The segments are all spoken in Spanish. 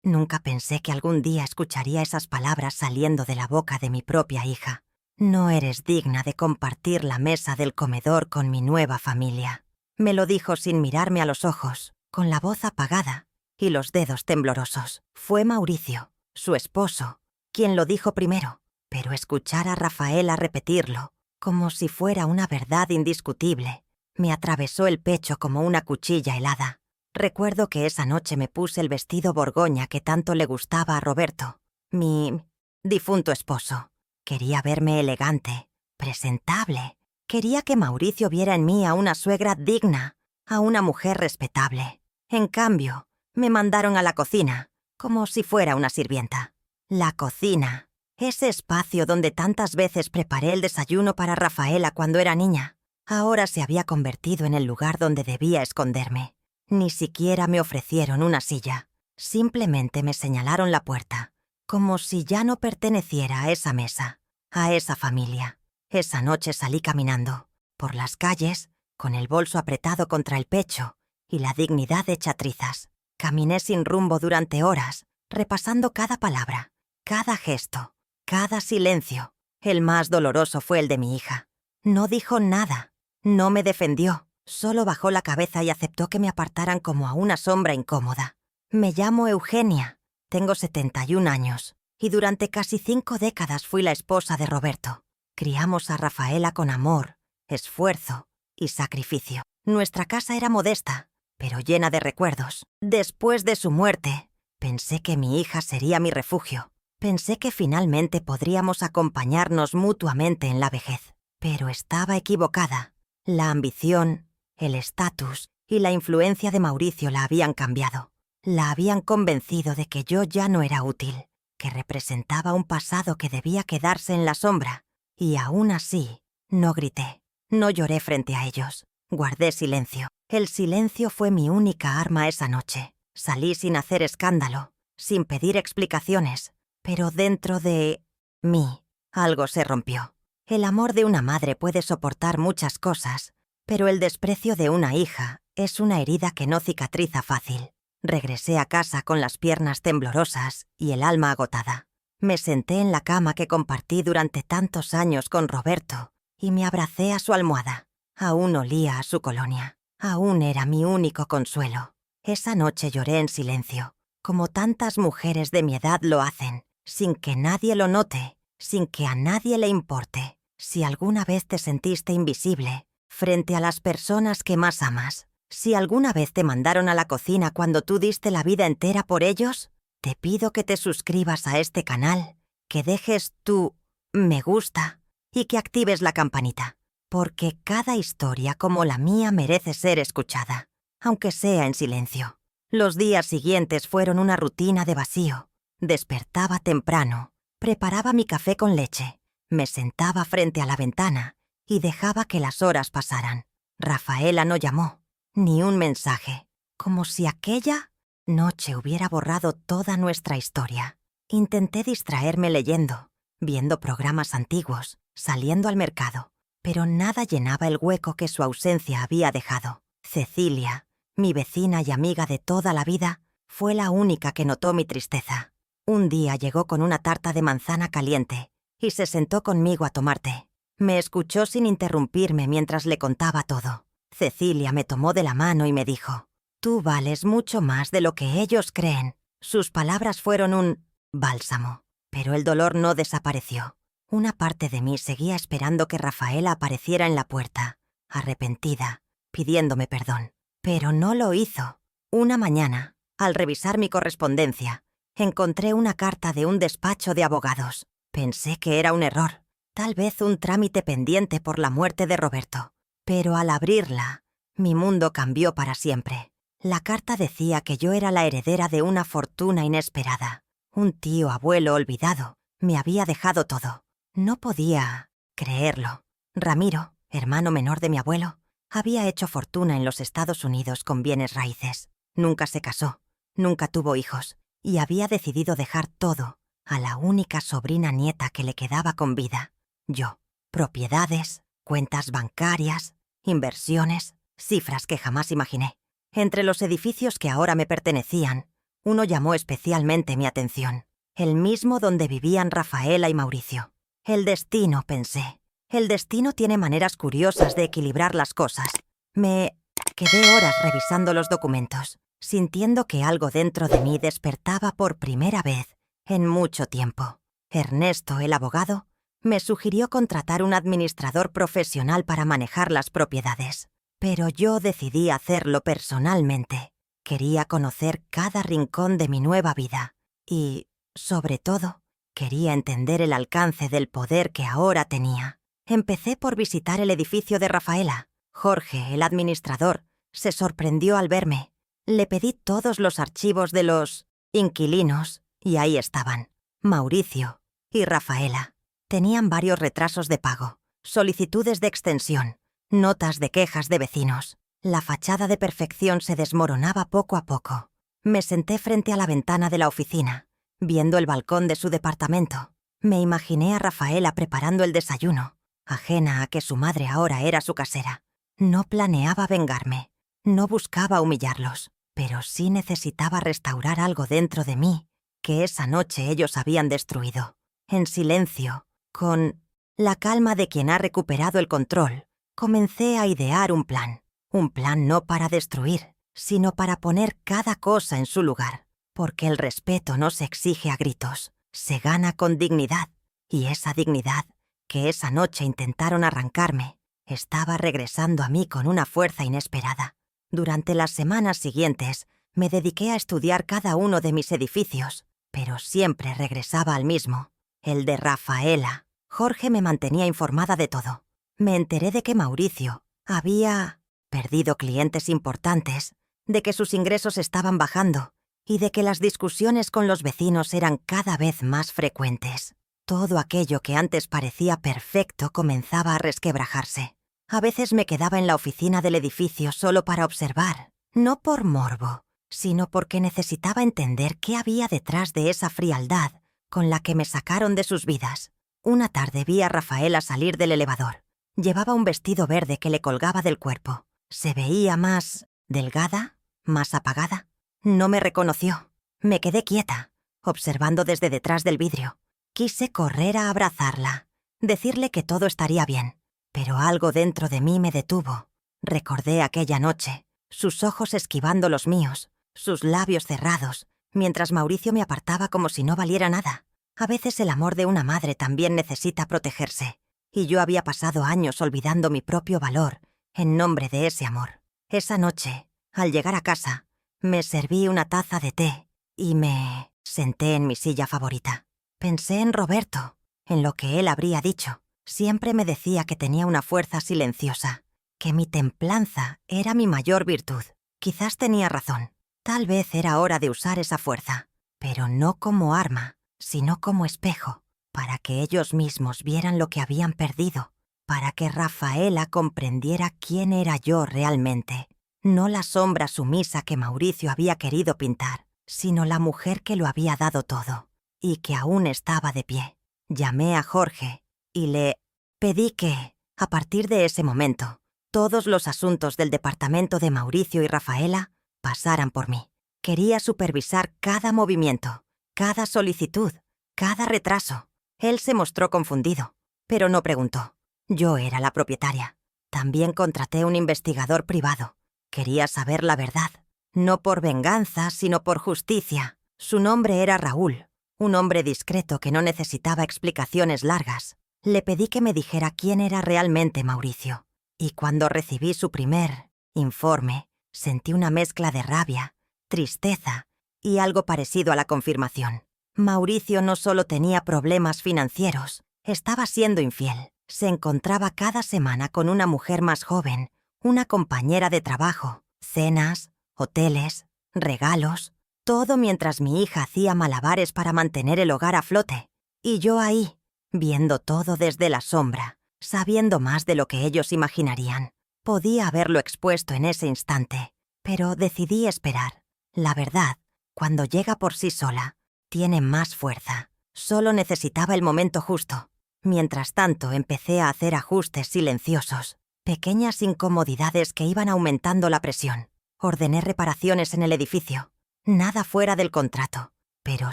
Nunca pensé que algún día escucharía esas palabras saliendo de la boca de mi propia hija. No eres digna de compartir la mesa del comedor con mi nueva familia. Me lo dijo sin mirarme a los ojos, con la voz apagada y los dedos temblorosos. Fue Mauricio, su esposo, quien lo dijo primero, pero escuchar a Rafaela repetirlo, como si fuera una verdad indiscutible, me atravesó el pecho como una cuchilla helada. Recuerdo que esa noche me puse el vestido borgoña que tanto le gustaba a Roberto, mi difunto esposo. Quería verme elegante, presentable. Quería que Mauricio viera en mí a una suegra digna, a una mujer respetable. En cambio, me mandaron a la cocina, como si fuera una sirvienta. La cocina, ese espacio donde tantas veces preparé el desayuno para Rafaela cuando era niña, ahora se había convertido en el lugar donde debía esconderme. Ni siquiera me ofrecieron una silla. Simplemente me señalaron la puerta, como si ya no perteneciera a esa mesa, a esa familia. Esa noche salí caminando, por las calles, con el bolso apretado contra el pecho y la dignidad hecha trizas. Caminé sin rumbo durante horas, repasando cada palabra, cada gesto, cada silencio. El más doloroso fue el de mi hija. No dijo nada, no me defendió. Solo bajó la cabeza y aceptó que me apartaran como a una sombra incómoda. Me llamo Eugenia, tengo 71 años, y durante casi 5 décadas fui la esposa de Roberto. Criamos a Rafaela con amor, esfuerzo y sacrificio. Nuestra casa era modesta, pero llena de recuerdos. Después de su muerte, pensé que mi hija sería mi refugio. Pensé que finalmente podríamos acompañarnos mutuamente en la vejez. Pero estaba equivocada. La ambición, el estatus y la influencia de Mauricio la habían cambiado. La habían convencido de que yo ya no era útil, que representaba un pasado que debía quedarse en la sombra. Y aún así, no grité, no lloré frente a ellos. Guardé silencio. El silencio fue mi única arma esa noche. Salí sin hacer escándalo, sin pedir explicaciones, pero dentro de mí algo se rompió. El amor de una madre puede soportar muchas cosas, pero el desprecio de una hija es una herida que no cicatriza fácil. Regresé a casa con las piernas temblorosas y el alma agotada. Me senté en la cama que compartí durante tantos años con Roberto y me abracé a su almohada. Aún olía a su colonia. Aún era mi único consuelo. Esa noche lloré en silencio, como tantas mujeres de mi edad lo hacen, sin que nadie lo note, sin que a nadie le importe. Si alguna vez te sentiste invisible frente a las personas que más amas, si alguna vez te mandaron a la cocina cuando tú diste la vida entera por ellos, te pido que te suscribas a este canal, que dejes tu me gusta y que actives la campanita, porque cada historia como la mía merece ser escuchada, aunque sea en silencio. Los días siguientes fueron una rutina de vacío. Despertaba temprano, preparaba mi café con leche, me sentaba frente a la ventana y dejaba que las horas pasaran. Rafaela no llamó, ni un mensaje, como si aquella noche hubiera borrado toda nuestra historia. Intenté distraerme leyendo, viendo programas antiguos, saliendo al mercado, pero nada llenaba el hueco que su ausencia había dejado. Cecilia, mi vecina y amiga de toda la vida, fue la única que notó mi tristeza. Un día llegó con una tarta de manzana caliente y se sentó conmigo a tomar té. Me escuchó sin interrumpirme mientras le contaba todo. Cecilia me tomó de la mano y me dijo: «Tú vales mucho más de lo que ellos creen». Sus palabras fueron un bálsamo, pero el dolor no desapareció. Una parte de mí seguía esperando que Rafaela apareciera en la puerta, arrepentida, pidiéndome perdón. Pero no lo hizo. Una mañana, al revisar mi correspondencia, encontré una carta de un despacho de abogados. Pensé que era un error, tal vez un trámite pendiente por la muerte de Roberto. Pero al abrirla, mi mundo cambió para siempre. La carta decía que yo era la heredera de una fortuna inesperada. Un tío abuelo olvidado me había dejado todo. No podía creerlo. Ramiro, hermano menor de mi abuelo, había hecho fortuna en los Estados Unidos con bienes raíces. Nunca se casó, nunca tuvo hijos, y había decidido dejar todo a la única sobrina nieta que le quedaba con vida. Yo. Propiedades, cuentas bancarias, inversiones, cifras que jamás imaginé. Entre los edificios que ahora me pertenecían, Uno llamó especialmente mi atención, el mismo donde vivían Rafaela y Mauricio. El destino, pensé. El destino tiene maneras curiosas de equilibrar las cosas. Me quedé horas revisando los documentos, sintiendo que algo dentro de mí despertaba por primera vez en mucho tiempo. Ernesto, el abogado, me sugirió contratar un administrador profesional para manejar las propiedades. Pero yo decidí hacerlo personalmente. Quería conocer cada rincón de mi nueva vida y, sobre todo, quería entender el alcance del poder que ahora tenía. Empecé por visitar el edificio de Rafaela. Jorge, el administrador, se sorprendió al verme. Le pedí todos los archivos de los inquilinos y ahí estaban. Mauricio y Rafaela. Tenían varios retrasos de pago, solicitudes de extensión, notas de quejas de vecinos. La fachada de perfección se desmoronaba poco a poco. Me senté frente a la ventana de la oficina, viendo el balcón de su departamento. Me imaginé a Rafaela preparando el desayuno, ajena a que su madre ahora era su casera. No planeaba vengarme, no buscaba humillarlos, pero sí necesitaba restaurar algo dentro de mí que esa noche ellos habían destruido. En silencio, con la calma de quien ha recuperado el control, comencé a idear un plan. Un plan no para destruir, sino para poner cada cosa en su lugar, porque el respeto no se exige a gritos, se gana con dignidad, y esa dignidad, que esa noche intentaron arrancarme, estaba regresando a mí con una fuerza inesperada. Durante las semanas siguientes, me dediqué a estudiar cada uno de mis edificios, pero siempre regresaba al mismo, el de Rafaela. Jorge me mantenía informada de todo. Me enteré de que Mauricio había perdido clientes importantes, de que sus ingresos estaban bajando y de que las discusiones con los vecinos eran cada vez más frecuentes. Todo aquello que antes parecía perfecto comenzaba a resquebrajarse. A veces me quedaba en la oficina del edificio solo para observar, no por morbo, sino porque necesitaba entender qué había detrás de esa frialdad con la que me sacaron de sus vidas. Una tarde vi a Rafaela salir del elevador. Llevaba un vestido verde que le colgaba del cuerpo. Se veía más delgada, más apagada. No me reconoció. Me quedé quieta, observando desde detrás del vidrio. Quise correr a abrazarla, decirle que todo estaría bien, pero algo dentro de mí me detuvo. Recordé aquella noche, sus ojos esquivando los míos, sus labios cerrados, mientras Mauricio me apartaba como si no valiera nada. A veces el amor de una madre también necesita protegerse, y yo había pasado años olvidando mi propio valor en nombre de ese amor. Esa noche, al llegar a casa, me serví una taza de té y me senté en mi silla favorita. Pensé en Roberto, en lo que él habría dicho. Siempre me decía que tenía una fuerza silenciosa, que mi templanza era mi mayor virtud. Quizás tenía razón. Tal vez era hora de usar esa fuerza, pero no como arma, sino como espejo, para que ellos mismos vieran lo que habían perdido, para que Rafaela comprendiera quién era yo realmente, no la sombra sumisa que Mauricio había querido pintar, sino la mujer que lo había dado todo, y que aún estaba de pie. Llamé a Jorge y le pedí que, a partir de ese momento, todos los asuntos del departamento de Mauricio y Rafaela pasaran por mí. Quería supervisar cada movimiento, cada solicitud, cada retraso. Él se mostró confundido, pero no preguntó. Yo era la propietaria. También contraté un investigador privado. Quería saber la verdad, no por venganza, sino por justicia. Su nombre era Raúl, un hombre discreto que no necesitaba explicaciones largas. Le pedí que me dijera quién era realmente Mauricio, y cuando recibí su primer informe, sentí una mezcla de rabia, tristeza y algo parecido a la confirmación. Mauricio no solo tenía problemas financieros, estaba siendo infiel. Se encontraba cada semana con una mujer más joven, una compañera de trabajo, cenas, hoteles, regalos, todo mientras mi hija hacía malabares para mantener el hogar a flote. Y yo ahí, viendo todo desde la sombra, sabiendo más de lo que ellos imaginarían. Podía haberlo expuesto en ese instante, pero decidí esperar. La verdad, cuando llega por sí sola, tiene más fuerza. Solo necesitaba el momento justo. Mientras tanto, empecé a hacer ajustes silenciosos, pequeñas incomodidades que iban aumentando la presión. Ordené reparaciones en el edificio. Nada fuera del contrato, pero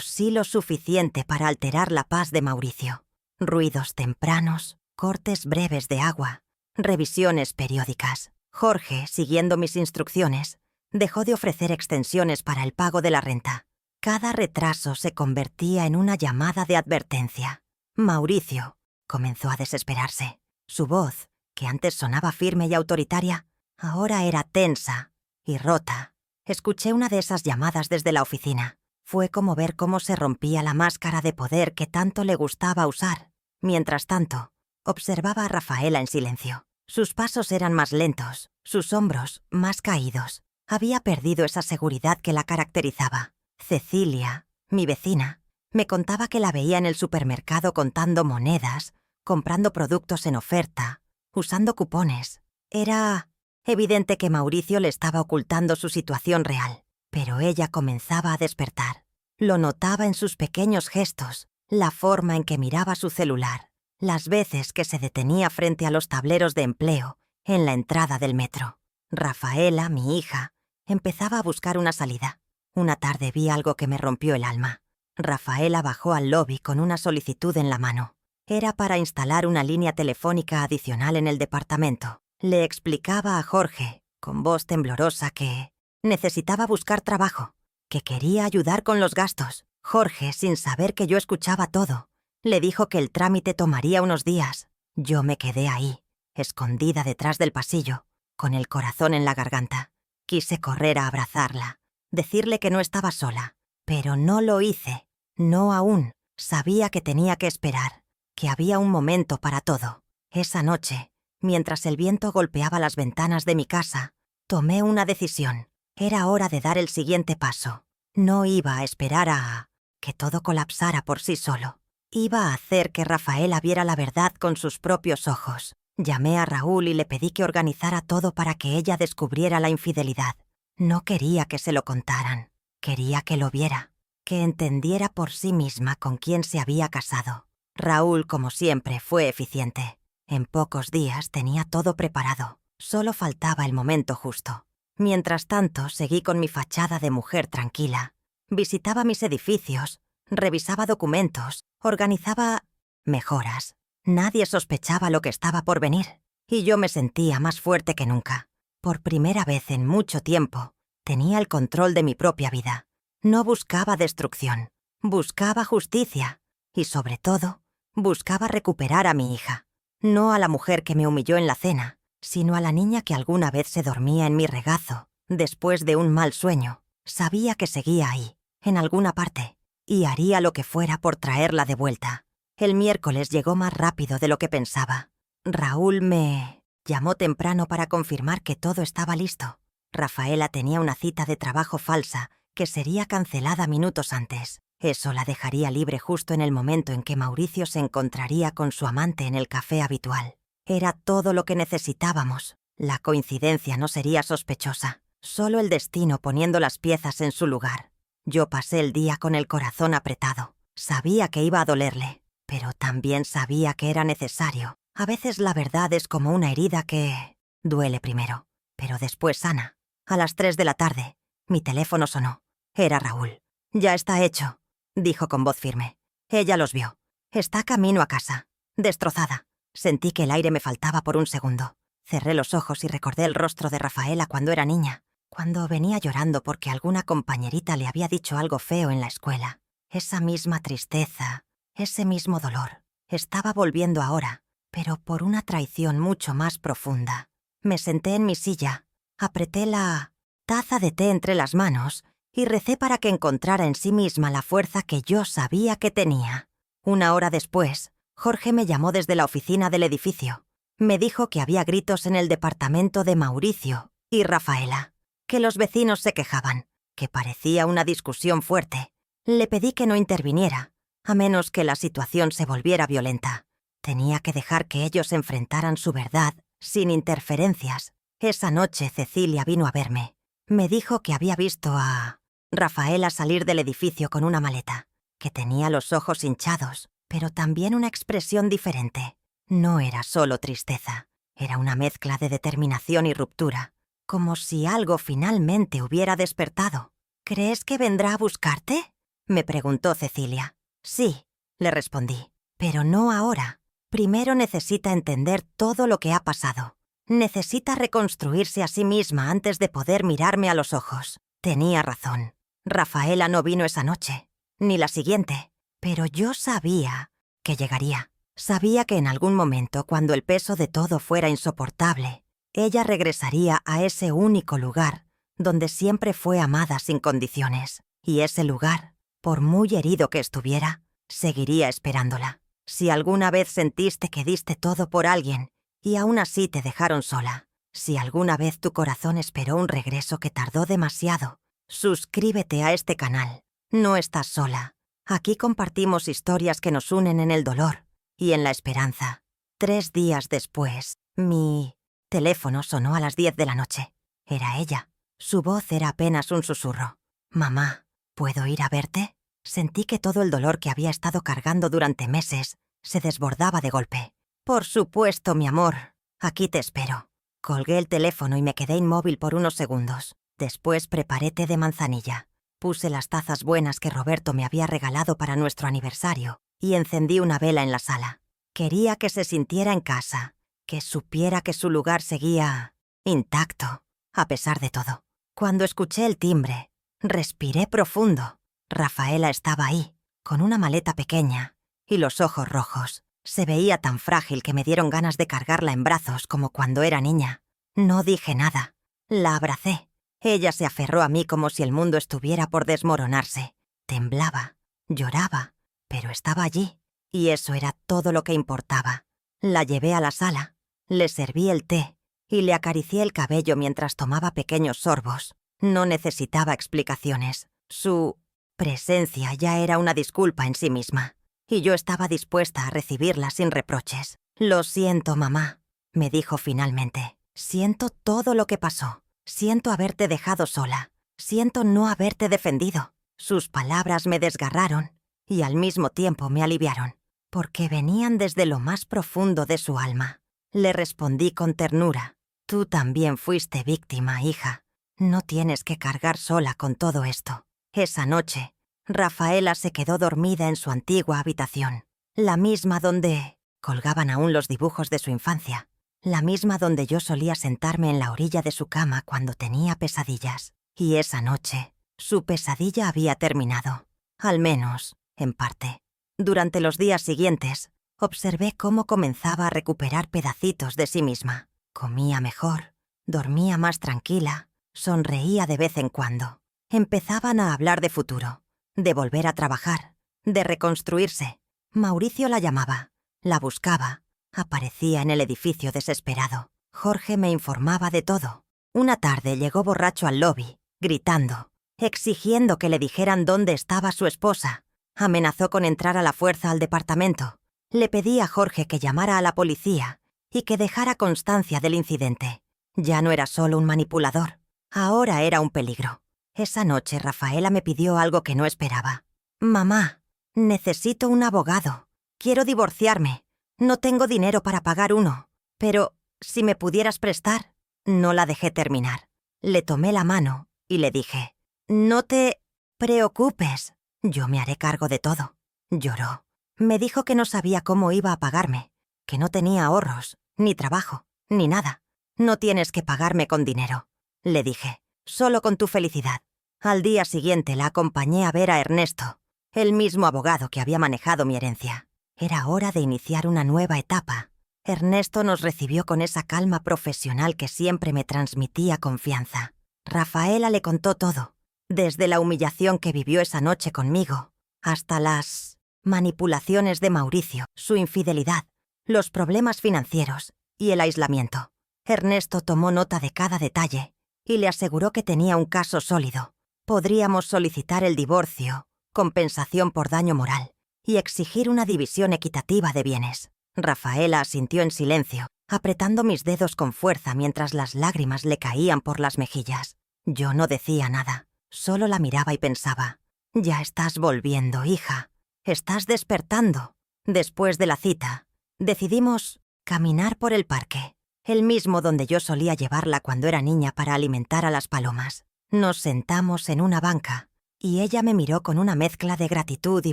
sí lo suficiente para alterar la paz de Mauricio. Ruidos tempranos, cortes breves de agua, revisiones periódicas. Jorge, siguiendo mis instrucciones, dejó de ofrecer extensiones para el pago de la renta. Cada retraso se convertía en una llamada de advertencia. Mauricio comenzó a desesperarse. Su voz, que antes sonaba firme y autoritaria, ahora era tensa y rota. Escuché una de esas llamadas desde la oficina. Fue como ver cómo se rompía la máscara de poder que tanto le gustaba usar. Mientras tanto, observaba a Rafaela en silencio. Sus pasos eran más lentos, sus hombros más caídos. Había perdido esa seguridad que la caracterizaba. Cecilia, mi vecina, me contaba que la veía en el supermercado contando monedas, comprando productos en oferta, usando cupones. Era evidente que Mauricio le estaba ocultando su situación real, pero ella comenzaba a despertar. Lo notaba en sus pequeños gestos, la forma en que miraba su celular, las veces que se detenía frente a los tableros de empleo en la entrada del metro. Rafaela, mi hija, empezaba a buscar una salida. Una tarde vi algo que me rompió el alma. Rafaela bajó al lobby con una solicitud en la mano. Era para instalar una línea telefónica adicional en el departamento. Le explicaba a Jorge, con voz temblorosa, que necesitaba buscar trabajo, que quería ayudar con los gastos. Jorge, sin saber que yo escuchaba todo, le dijo que el trámite tomaría unos días. Yo me quedé ahí, escondida detrás del pasillo, con el corazón en la garganta. Quise correr a abrazarla, decirle que no estaba sola, pero no lo hice. No aún. Sabía que tenía que esperar, que había un momento para todo. Esa noche, mientras el viento golpeaba las ventanas de mi casa, tomé una decisión. Era hora de dar el siguiente paso. No iba a esperar a que todo colapsara por sí solo. Iba a hacer que Rafaela viera la verdad con sus propios ojos. Llamé a Raúl y le pedí que organizara todo para que ella descubriera la infidelidad. No quería que se lo contaran. Quería que lo viera, que entendiera por sí misma con quién se había casado. Raúl, como siempre, fue eficiente. En pocos días tenía todo preparado. Solo faltaba el momento justo. Mientras tanto, seguí con mi fachada de mujer tranquila. Visitaba mis edificios, revisaba documentos, organizaba mejoras. Nadie sospechaba lo que estaba por venir, y yo me sentía más fuerte que nunca. Por primera vez en mucho tiempo, tenía el control de mi propia vida. No buscaba destrucción, buscaba justicia, y sobre todo, buscaba recuperar a mi hija. No a la mujer que me humilló en la cena, sino a la niña que alguna vez se dormía en mi regazo, después de un mal sueño. Sabía que seguía ahí, en alguna parte, y haría lo que fuera por traerla de vuelta. El miércoles llegó más rápido de lo que pensaba. Raúl me llamó temprano para confirmar que todo estaba listo. Rafaela tenía una cita de trabajo falsa que sería cancelada minutos antes. Eso la dejaría libre justo en el momento en que Mauricio se encontraría con su amante en el café habitual. Era todo lo que necesitábamos. La coincidencia no sería sospechosa, solo el destino poniendo las piezas en su lugar. Yo pasé el día con el corazón apretado. Sabía que iba a dolerle, pero también sabía que era necesario. A veces la verdad es como una herida que duele primero, pero después sana. A las 3 de la tarde, mi teléfono sonó. Era Raúl. «Ya está hecho», dijo con voz firme. «Ella los vio. Está camino a casa. Destrozada». Sentí que el aire me faltaba por un segundo. Cerré los ojos y recordé el rostro de Rafaela cuando era niña, cuando venía llorando porque alguna compañerita le había dicho algo feo en la escuela. Esa misma tristeza, ese mismo dolor, estaba volviendo ahora, pero por una traición mucho más profunda. Me senté en mi silla, apreté la taza de té entre las manos y recé para que encontrara en sí misma la fuerza que yo sabía que tenía. Una hora después, Jorge me llamó desde la oficina del edificio. Me dijo que había gritos en el departamento de Mauricio y Rafaela, que los vecinos se quejaban, que parecía una discusión fuerte. Le pedí que no interviniera, a menos que la situación se volviera violenta. Tenía que dejar que ellos enfrentaran su verdad sin interferencias. Esa noche Cecilia vino a verme. Me dijo que había visto a Rafaela salir del edificio con una maleta, que tenía los ojos hinchados, pero también una expresión diferente. No era solo tristeza, era una mezcla de determinación y ruptura, como si algo finalmente hubiera despertado. ¿Crees que vendrá a buscarte?, me preguntó Cecilia. Sí, le respondí, pero no ahora. Primero necesita entender todo lo que ha pasado. Necesita reconstruirse a sí misma antes de poder mirarme a los ojos. Tenía razón. Rafaela no vino esa noche, ni la siguiente, pero yo sabía que llegaría. Sabía que en algún momento, cuando el peso de todo fuera insoportable, ella regresaría a ese único lugar donde siempre fue amada sin condiciones. Y ese lugar, por muy herido que estuviera, seguiría esperándola. Si alguna vez sentiste que diste todo por alguien y aún así te dejaron sola, si alguna vez tu corazón esperó un regreso que tardó demasiado, suscríbete a este canal. No estás sola. Aquí compartimos historias que nos unen en el dolor y en la esperanza. 3 días después, mi teléfono sonó a las 10 de la noche. Era ella. Su voz era apenas un susurro. «Mamá, ¿puedo ir a verte?». Sentí que todo el dolor que había estado cargando durante meses se desbordaba de golpe. «Por supuesto, mi amor. Aquí te espero». Colgué el teléfono y me quedé inmóvil por unos segundos. Después preparé té de manzanilla. Puse las tazas buenas que Roberto me había regalado para nuestro aniversario y encendí una vela en la sala. Quería que se sintiera en casa, que supiera que su lugar seguía intacto, a pesar de todo. Cuando escuché el timbre, respiré profundo. Rafaela estaba ahí, con una maleta pequeña y los ojos rojos. Se veía tan frágil que me dieron ganas de cargarla en brazos como cuando era niña. No dije nada. La abracé. Ella se aferró a mí como si el mundo estuviera por desmoronarse. Temblaba, lloraba, pero estaba allí, y eso era todo lo que importaba. La llevé a la sala, le serví el té y le acaricié el cabello mientras tomaba pequeños sorbos. No necesitaba explicaciones. Su presencia ya era una disculpa en sí misma, y yo estaba dispuesta a recibirla sin reproches. «Lo siento, mamá», me dijo finalmente. «Siento todo lo que pasó. Siento haberte dejado sola. Siento no haberte defendido». Sus palabras me desgarraron y al mismo tiempo me aliviaron, porque venían desde lo más profundo de su alma. Le respondí con ternura. «Tú también fuiste víctima, hija. No tienes que cargar sola con todo esto». Esa noche, Rafaela se quedó dormida en su antigua habitación, la misma donde colgaban aún los dibujos de su infancia, la misma donde yo solía sentarme en la orilla de su cama cuando tenía pesadillas. Y esa noche, su pesadilla había terminado, al menos, en parte. Durante los días siguientes, observé cómo comenzaba a recuperar pedacitos de sí misma. Comía mejor, dormía más tranquila, sonreía de vez en cuando. Empezaban a hablar de futuro, de volver a trabajar, de reconstruirse. Mauricio la llamaba, la buscaba, aparecía en el edificio desesperado. Jorge me informaba de todo. Una tarde llegó borracho al lobby, gritando, exigiendo que le dijeran dónde estaba su esposa. Amenazó con entrar a la fuerza al departamento. Le pedí a Jorge que llamara a la policía y que dejara constancia del incidente. Ya no era solo un manipulador, ahora era un peligro. Esa noche Rafaela me pidió algo que no esperaba. «Mamá, necesito un abogado. Quiero divorciarme. No tengo dinero para pagar uno. Pero, si me pudieras prestar». No la dejé terminar. Le tomé la mano y le dije, «No te preocupes. Yo me haré cargo de todo». Lloró. Me dijo que no sabía cómo iba a pagarme, que no tenía ahorros, ni trabajo, ni nada. «No tienes que pagarme con dinero», le dije, «solo con tu felicidad». Al día siguiente la acompañé a ver a Ernesto, el mismo abogado que había manejado mi herencia. Era hora de iniciar una nueva etapa. Ernesto nos recibió con esa calma profesional que siempre me transmitía confianza. Rafaela le contó todo, desde la humillación que vivió esa noche conmigo, hasta las manipulaciones de Mauricio, su infidelidad, los problemas financieros y el aislamiento. Ernesto tomó nota de cada detalle y le aseguró que tenía un caso sólido. Podríamos solicitar el divorcio, compensación por daño moral y exigir una división equitativa de bienes. Rafaela asintió en silencio, apretando mis dedos con fuerza mientras las lágrimas le caían por las mejillas. Yo no decía nada, solo la miraba y pensaba, «Ya estás volviendo, hija. Estás despertando». Después de la cita, decidimos caminar por el parque, el mismo donde yo solía llevarla cuando era niña para alimentar a las palomas. Nos sentamos en una banca y ella me miró con una mezcla de gratitud y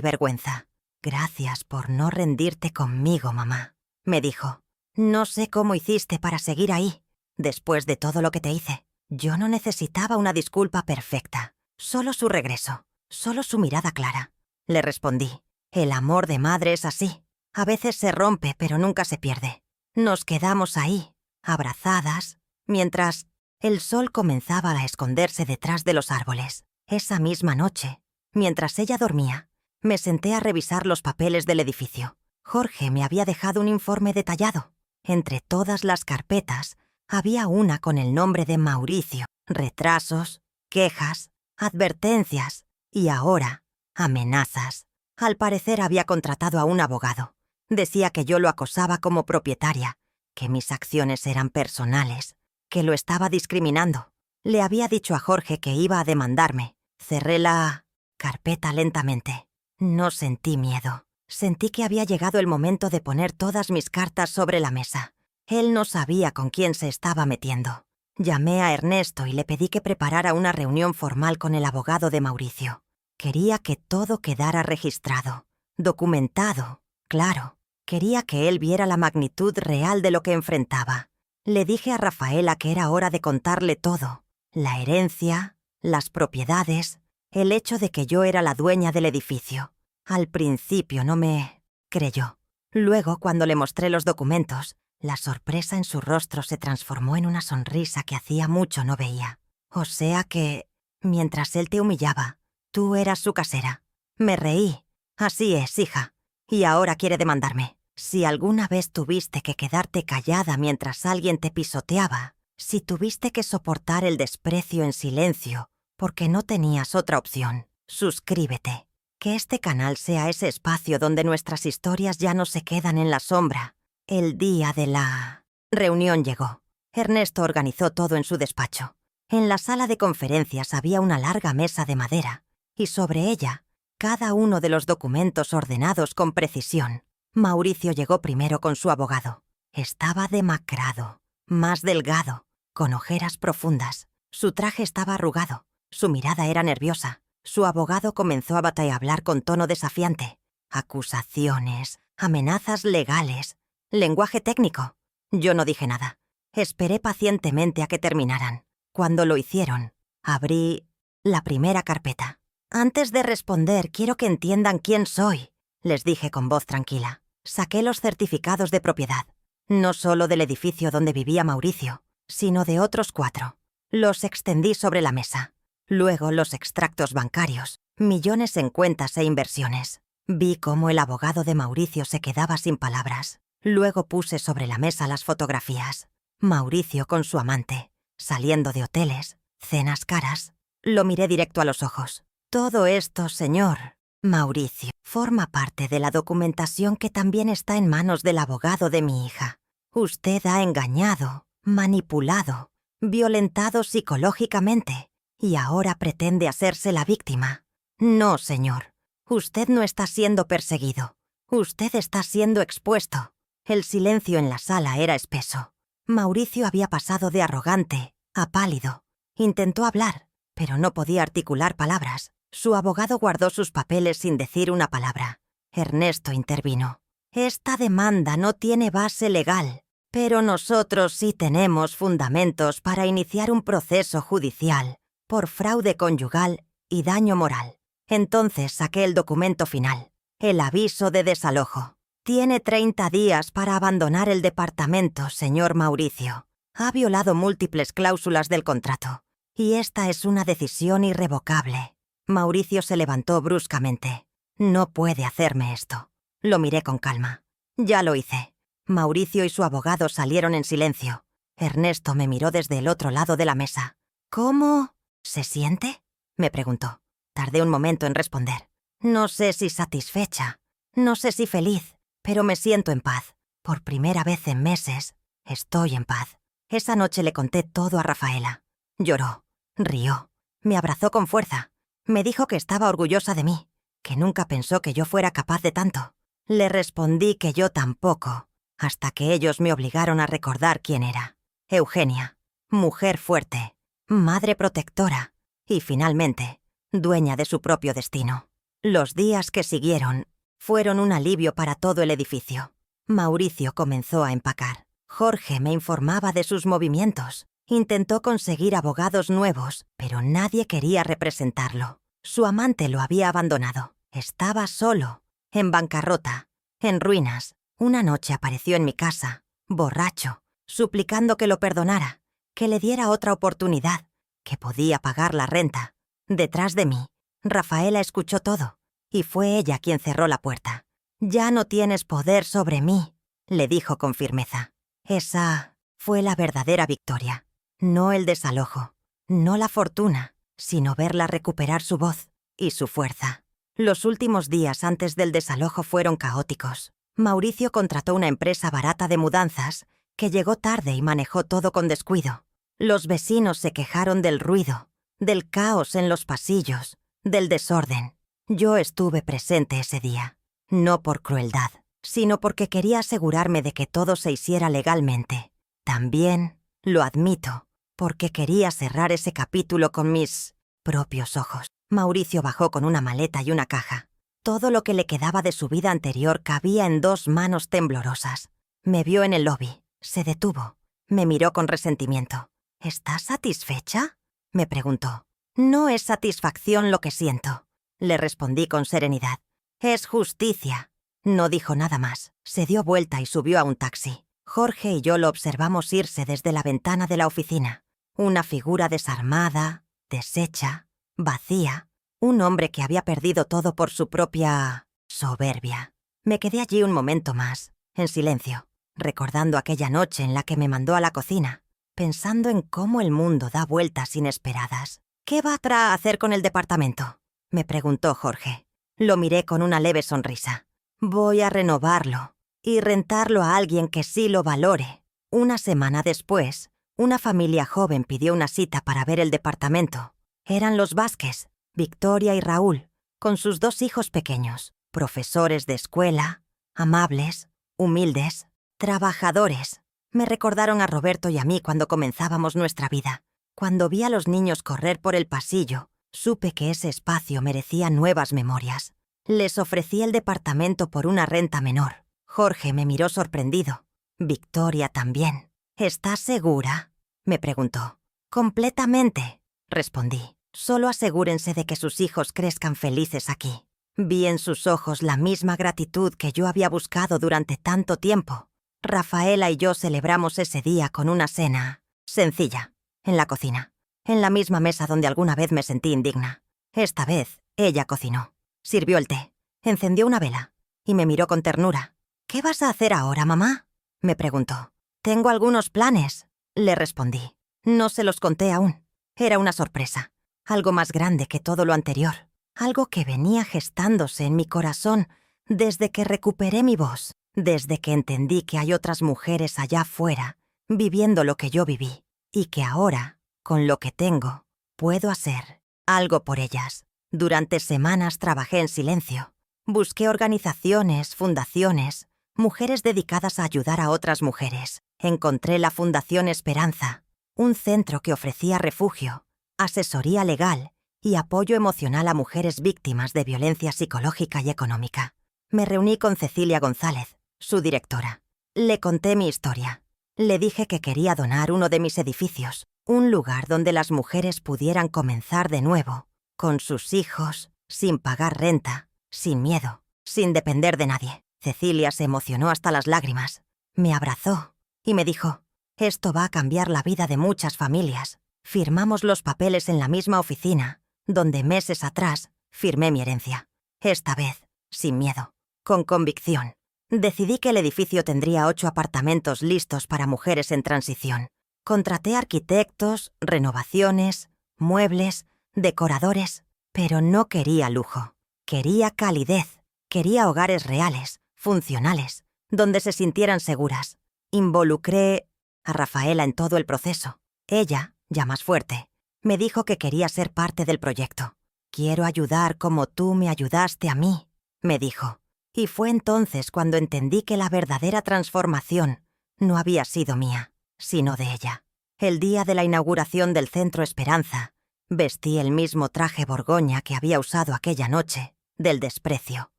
vergüenza. «Gracias por no rendirte conmigo, mamá», me dijo. «No sé cómo hiciste para seguir ahí, después de todo lo que te hice. Yo no necesitaba una disculpa perfecta, solo su regreso, solo su mirada clara». Le respondí. «El amor de madre es así. A veces se rompe, pero nunca se pierde». Nos quedamos ahí, abrazadas, mientras el sol comenzaba a esconderse detrás de los árboles. Esa misma noche, mientras ella dormía, me senté a revisar los papeles del edificio. Jorge me había dejado un informe detallado. Entre todas las carpetas, había una con el nombre de Mauricio, retrasos, quejas, advertencias y ahora, amenazas. Al parecer había contratado a un abogado. Decía que yo lo acosaba como propietaria, que mis acciones eran personales, que lo estaba discriminando. Le había dicho a Jorge que iba a demandarme. Cerré la carpeta lentamente. No sentí miedo. Sentí que había llegado el momento de poner todas mis cartas sobre la mesa. Él no sabía con quién se estaba metiendo. Llamé a Ernesto y le pedí que preparara una reunión formal con el abogado de Mauricio. Quería que todo quedara registrado, documentado, claro. Quería que él viera la magnitud real de lo que enfrentaba. Le dije a Rafaela que era hora de contarle todo. La herencia, las propiedades, el hecho de que yo era la dueña del edificio. Al principio no me creyó. Luego, cuando le mostré los documentos, la sorpresa en su rostro se transformó en una sonrisa que hacía mucho no veía. «O sea que, mientras él te humillaba, tú eras su casera». Me reí. «Así es, hija. Y ahora quiere demandarme. Si alguna vez tuviste que quedarte callada mientras alguien te pisoteaba, si tuviste que soportar el desprecio en silencio porque no tenías otra opción, suscríbete. Que este canal sea ese espacio donde nuestras historias ya no se quedan en la sombra». El día de la reunión llegó. Ernesto organizó todo en su despacho. En la sala de conferencias había una larga mesa de madera, y sobre ella, cada uno de los documentos ordenados con precisión. Mauricio llegó primero con su abogado. Estaba demacrado, más delgado, con ojeras profundas. Su traje estaba arrugado, su mirada era nerviosa. Su abogado comenzó a hablar con tono desafiante. Acusaciones, amenazas legales, lenguaje técnico. Yo no dije nada. Esperé pacientemente a que terminaran. Cuando lo hicieron, abrí la primera carpeta. «Antes de responder, quiero que entiendan quién soy», les dije con voz tranquila. Saqué los certificados de propiedad, no solo del edificio donde vivía Mauricio, sino de otros 4. Los extendí sobre la mesa. Luego los extractos bancarios, millones en cuentas e inversiones. Vi cómo el abogado de Mauricio se quedaba sin palabras. Luego puse sobre la mesa las fotografías. Mauricio con su amante, saliendo de hoteles, cenas caras. Lo miré directo a los ojos. «Todo esto, señor Mauricio, forma parte de la documentación que también está en manos del abogado de mi hija. Usted ha engañado, manipulado, violentado psicológicamente y ahora pretende hacerse la víctima. No, señor. Usted no está siendo perseguido. Usted está siendo expuesto». El silencio en la sala era espeso. Mauricio había pasado de arrogante a pálido. Intentó hablar, pero no podía articular palabras. Su abogado guardó sus papeles sin decir una palabra. Ernesto intervino. «Esta demanda no tiene base legal, pero nosotros sí tenemos fundamentos para iniciar un proceso judicial por fraude conyugal y daño moral». Entonces saqué el documento final, el aviso de desalojo. «Tiene 30 días para abandonar el departamento, señor Mauricio. Ha violado múltiples cláusulas del contrato, y esta es una decisión irrevocable». Mauricio se levantó bruscamente. «No puede hacerme esto». Lo miré con calma. «Ya lo hice». Mauricio y su abogado salieron en silencio. Ernesto me miró desde el otro lado de la mesa. «¿Cómo se siente?», me preguntó. Tardé un momento en responder. «No sé si satisfecha, no sé si feliz, pero me siento en paz. Por primera vez en meses, estoy en paz». Esa noche le conté todo a Rafaela. Lloró, rió, me abrazó con fuerza. Me dijo que estaba orgullosa de mí, que nunca pensó que yo fuera capaz de tanto. Le respondí que yo tampoco, hasta que ellos me obligaron a recordar quién era. Eugenia, mujer fuerte, madre protectora, y finalmente, dueña de su propio destino. Los días que siguieron fueron un alivio para todo el edificio. Mauricio comenzó a empacar. Jorge me informaba de sus movimientos. Intentó conseguir abogados nuevos, pero nadie quería representarlo. Su amante lo había abandonado. Estaba solo, en bancarrota, en ruinas. Una noche apareció en mi casa, borracho, suplicando que lo perdonara, que le diera otra oportunidad, que podía pagar la renta. Detrás de mí, Rafaela escuchó todo, y fue ella quien cerró la puerta. «Ya no tienes poder sobre mí», le dijo con firmeza. Esa fue la verdadera victoria. No el desalojo, no la fortuna, sino verla recuperar su voz y su fuerza. Los últimos días antes del desalojo fueron caóticos. Mauricio contrató una empresa barata de mudanzas que llegó tarde y manejó todo con descuido. Los vecinos se quejaron del ruido, del caos en los pasillos, del desorden. Yo estuve presente ese día, no por crueldad, sino porque quería asegurarme de que todo se hiciera legalmente. También, lo admito, porque quería cerrar ese capítulo con mis propios ojos. Mauricio bajó con una maleta y una caja. Todo lo que le quedaba de su vida anterior cabía en 2 manos temblorosas. Me vio en el lobby, se detuvo, me miró con resentimiento. «¿Estás satisfecha?», me preguntó. «No es satisfacción lo que siento», le respondí con serenidad. «Es justicia». No dijo nada más. Se dio vuelta y subió a un taxi. Jorge y yo lo observamos irse desde la ventana de la oficina. Una figura desarmada, deshecha, vacía. Un hombre que había perdido todo por su propia soberbia. Me quedé allí un momento más, en silencio, recordando aquella noche en la que me mandó a la cocina, pensando en cómo el mundo da vueltas inesperadas. «¿Qué va a hacer con el departamento?», me preguntó Jorge. Lo miré con una leve sonrisa. «Voy a renovarlo y rentarlo a alguien que sí lo valore». Una semana después, una familia joven pidió una cita para ver el departamento. Eran los Vázquez, Victoria y Raúl, con sus 2 hijos pequeños, profesores de escuela, amables, humildes, trabajadores. Me recordaron a Roberto y a mí cuando comenzábamos nuestra vida. Cuando vi a los niños correr por el pasillo, supe que ese espacio merecía nuevas memorias. Les ofrecí el departamento por una renta menor. Jorge me miró sorprendido. Victoria también. «¿Estás segura?», me preguntó. «Completamente», respondí. «Solo asegúrense de que sus hijos crezcan felices aquí». Vi en sus ojos la misma gratitud que yo había buscado durante tanto tiempo. Rafaela y yo celebramos ese día con una cena sencilla, en la cocina, en la misma mesa donde alguna vez me sentí indigna. Esta vez, ella cocinó. Sirvió el té, encendió una vela y me miró con ternura. «¿Qué vas a hacer ahora, mamá?», me preguntó. «Tengo algunos planes», le respondí. No se los conté aún. Era una sorpresa, algo más grande que todo lo anterior, algo que venía gestándose en mi corazón desde que recuperé mi voz, desde que entendí que hay otras mujeres allá afuera viviendo lo que yo viví y que ahora, con lo que tengo, puedo hacer algo por ellas. Durante semanas trabajé en silencio. Busqué organizaciones, fundaciones, mujeres dedicadas a ayudar a otras mujeres. Encontré la Fundación Esperanza, un centro que ofrecía refugio, asesoría legal y apoyo emocional a mujeres víctimas de violencia psicológica y económica. Me reuní con Cecilia González, su directora. Le conté mi historia. Le dije que quería donar uno de mis edificios, un lugar donde las mujeres pudieran comenzar de nuevo, con sus hijos, sin pagar renta, sin miedo, sin depender de nadie. Cecilia se emocionó hasta las lágrimas. Me abrazó y me dijo: «Esto va a cambiar la vida de muchas familias». Firmamos los papeles en la misma oficina, donde meses atrás firmé mi herencia. Esta vez, sin miedo, con convicción. Decidí que el edificio tendría 8 apartamentos listos para mujeres en transición. Contraté arquitectos, renovaciones, muebles, decoradores, pero no quería lujo. Quería calidez, quería hogares reales, funcionales, donde se sintieran seguras. Involucré a Rafaela en todo el proceso. Ella, ya más fuerte, me dijo que quería ser parte del proyecto. «Quiero ayudar como tú me ayudaste a mí», me dijo. Y fue entonces cuando entendí que la verdadera transformación no había sido mía, sino de ella. El día de la inauguración del Centro Esperanza, Vestí el mismo traje borgoña que había usado aquella noche, del desprecio,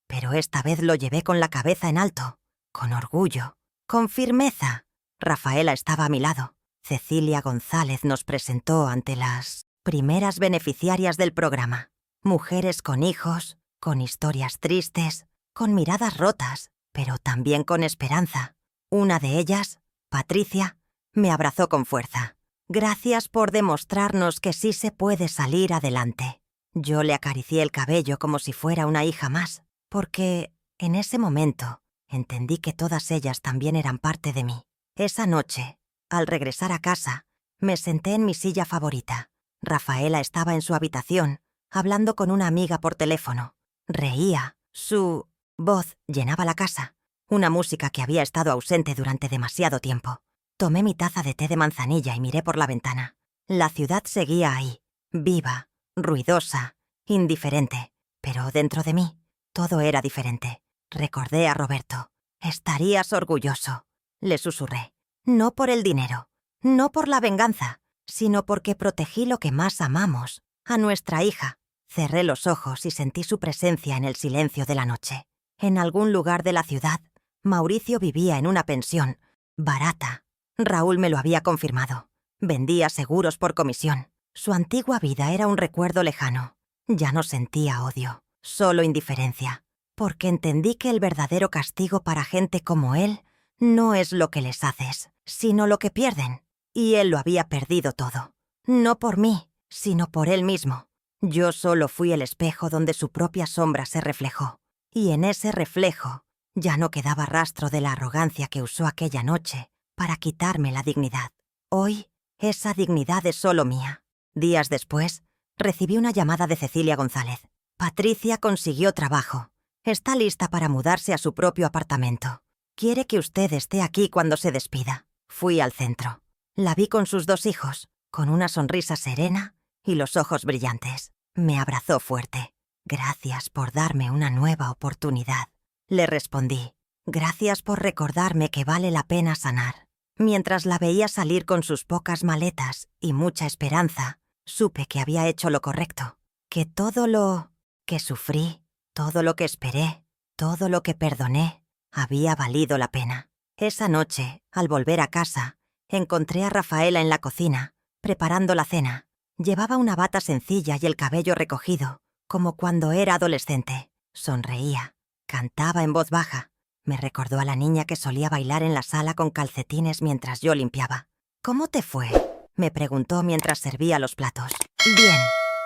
pero esta vez lo llevé con la cabeza en alto, con orgullo, con firmeza. Rafaela estaba a mi lado. Cecilia González nos presentó ante las primeras beneficiarias del programa. Mujeres con hijos, con historias tristes, con miradas rotas, pero también con esperanza. Una de ellas, Patricia, me abrazó con fuerza. Gracias por demostrarnos que sí se puede salir adelante. Yo le acaricié el cabello como si fuera una hija más, porque en ese momento entendí que todas ellas también eran parte de mí. Esa noche, al regresar a casa, me senté en mi silla favorita. Rafaela estaba en su habitación, hablando con una amiga por teléfono. Reía. Su voz llenaba la casa, una música que había estado ausente durante demasiado tiempo. Tomé mi taza de té de manzanilla y miré por la ventana. La ciudad seguía ahí, viva, ruidosa, indiferente, pero dentro de mí todo era diferente. Recordé a Roberto. Estarías orgulloso, le susurré. No por el dinero, no por la venganza, sino porque protegí lo que más amamos, a nuestra hija. Cerré los ojos y sentí su presencia en el silencio de la noche. En algún lugar de la ciudad, Mauricio vivía en una pensión, barata. Raúl me lo había confirmado. Vendía seguros por comisión. Su antigua vida era un recuerdo lejano. Ya no sentía odio, solo indiferencia, porque entendí que el verdadero castigo para gente como él no es lo que les haces, sino lo que pierden. Y él lo había perdido todo. No por mí, sino por él mismo. Yo solo fui el espejo donde su propia sombra se reflejó. Y en ese reflejo ya no quedaba rastro de la arrogancia que usó aquella noche para quitarme la dignidad. Hoy, esa dignidad es solo mía. Días después, recibí una llamada de Cecilia González. Patricia consiguió trabajo. Está lista para mudarse a su propio apartamento. Quiere que usted esté aquí cuando se despida. Fui al centro. La vi con sus 2 hijos, con una sonrisa serena y los ojos brillantes. Me abrazó fuerte. Gracias por darme una nueva oportunidad. Le respondí. Gracias por recordarme que vale la pena sanar. Mientras la veía salir con sus pocas maletas y mucha esperanza, supe que había hecho lo correcto, que todo lo que sufrí, todo lo que esperé, todo lo que perdoné, había valido la pena. Esa noche, al volver a casa, encontré a Rafaela en la cocina, preparando la cena. Llevaba una bata sencilla y el cabello recogido, como cuando era adolescente. Sonreía, cantaba en voz baja. Me recordó a la niña que solía bailar en la sala con calcetines mientras yo limpiaba. «¿Cómo te fue?», me preguntó mientras servía los platos. «Bien»,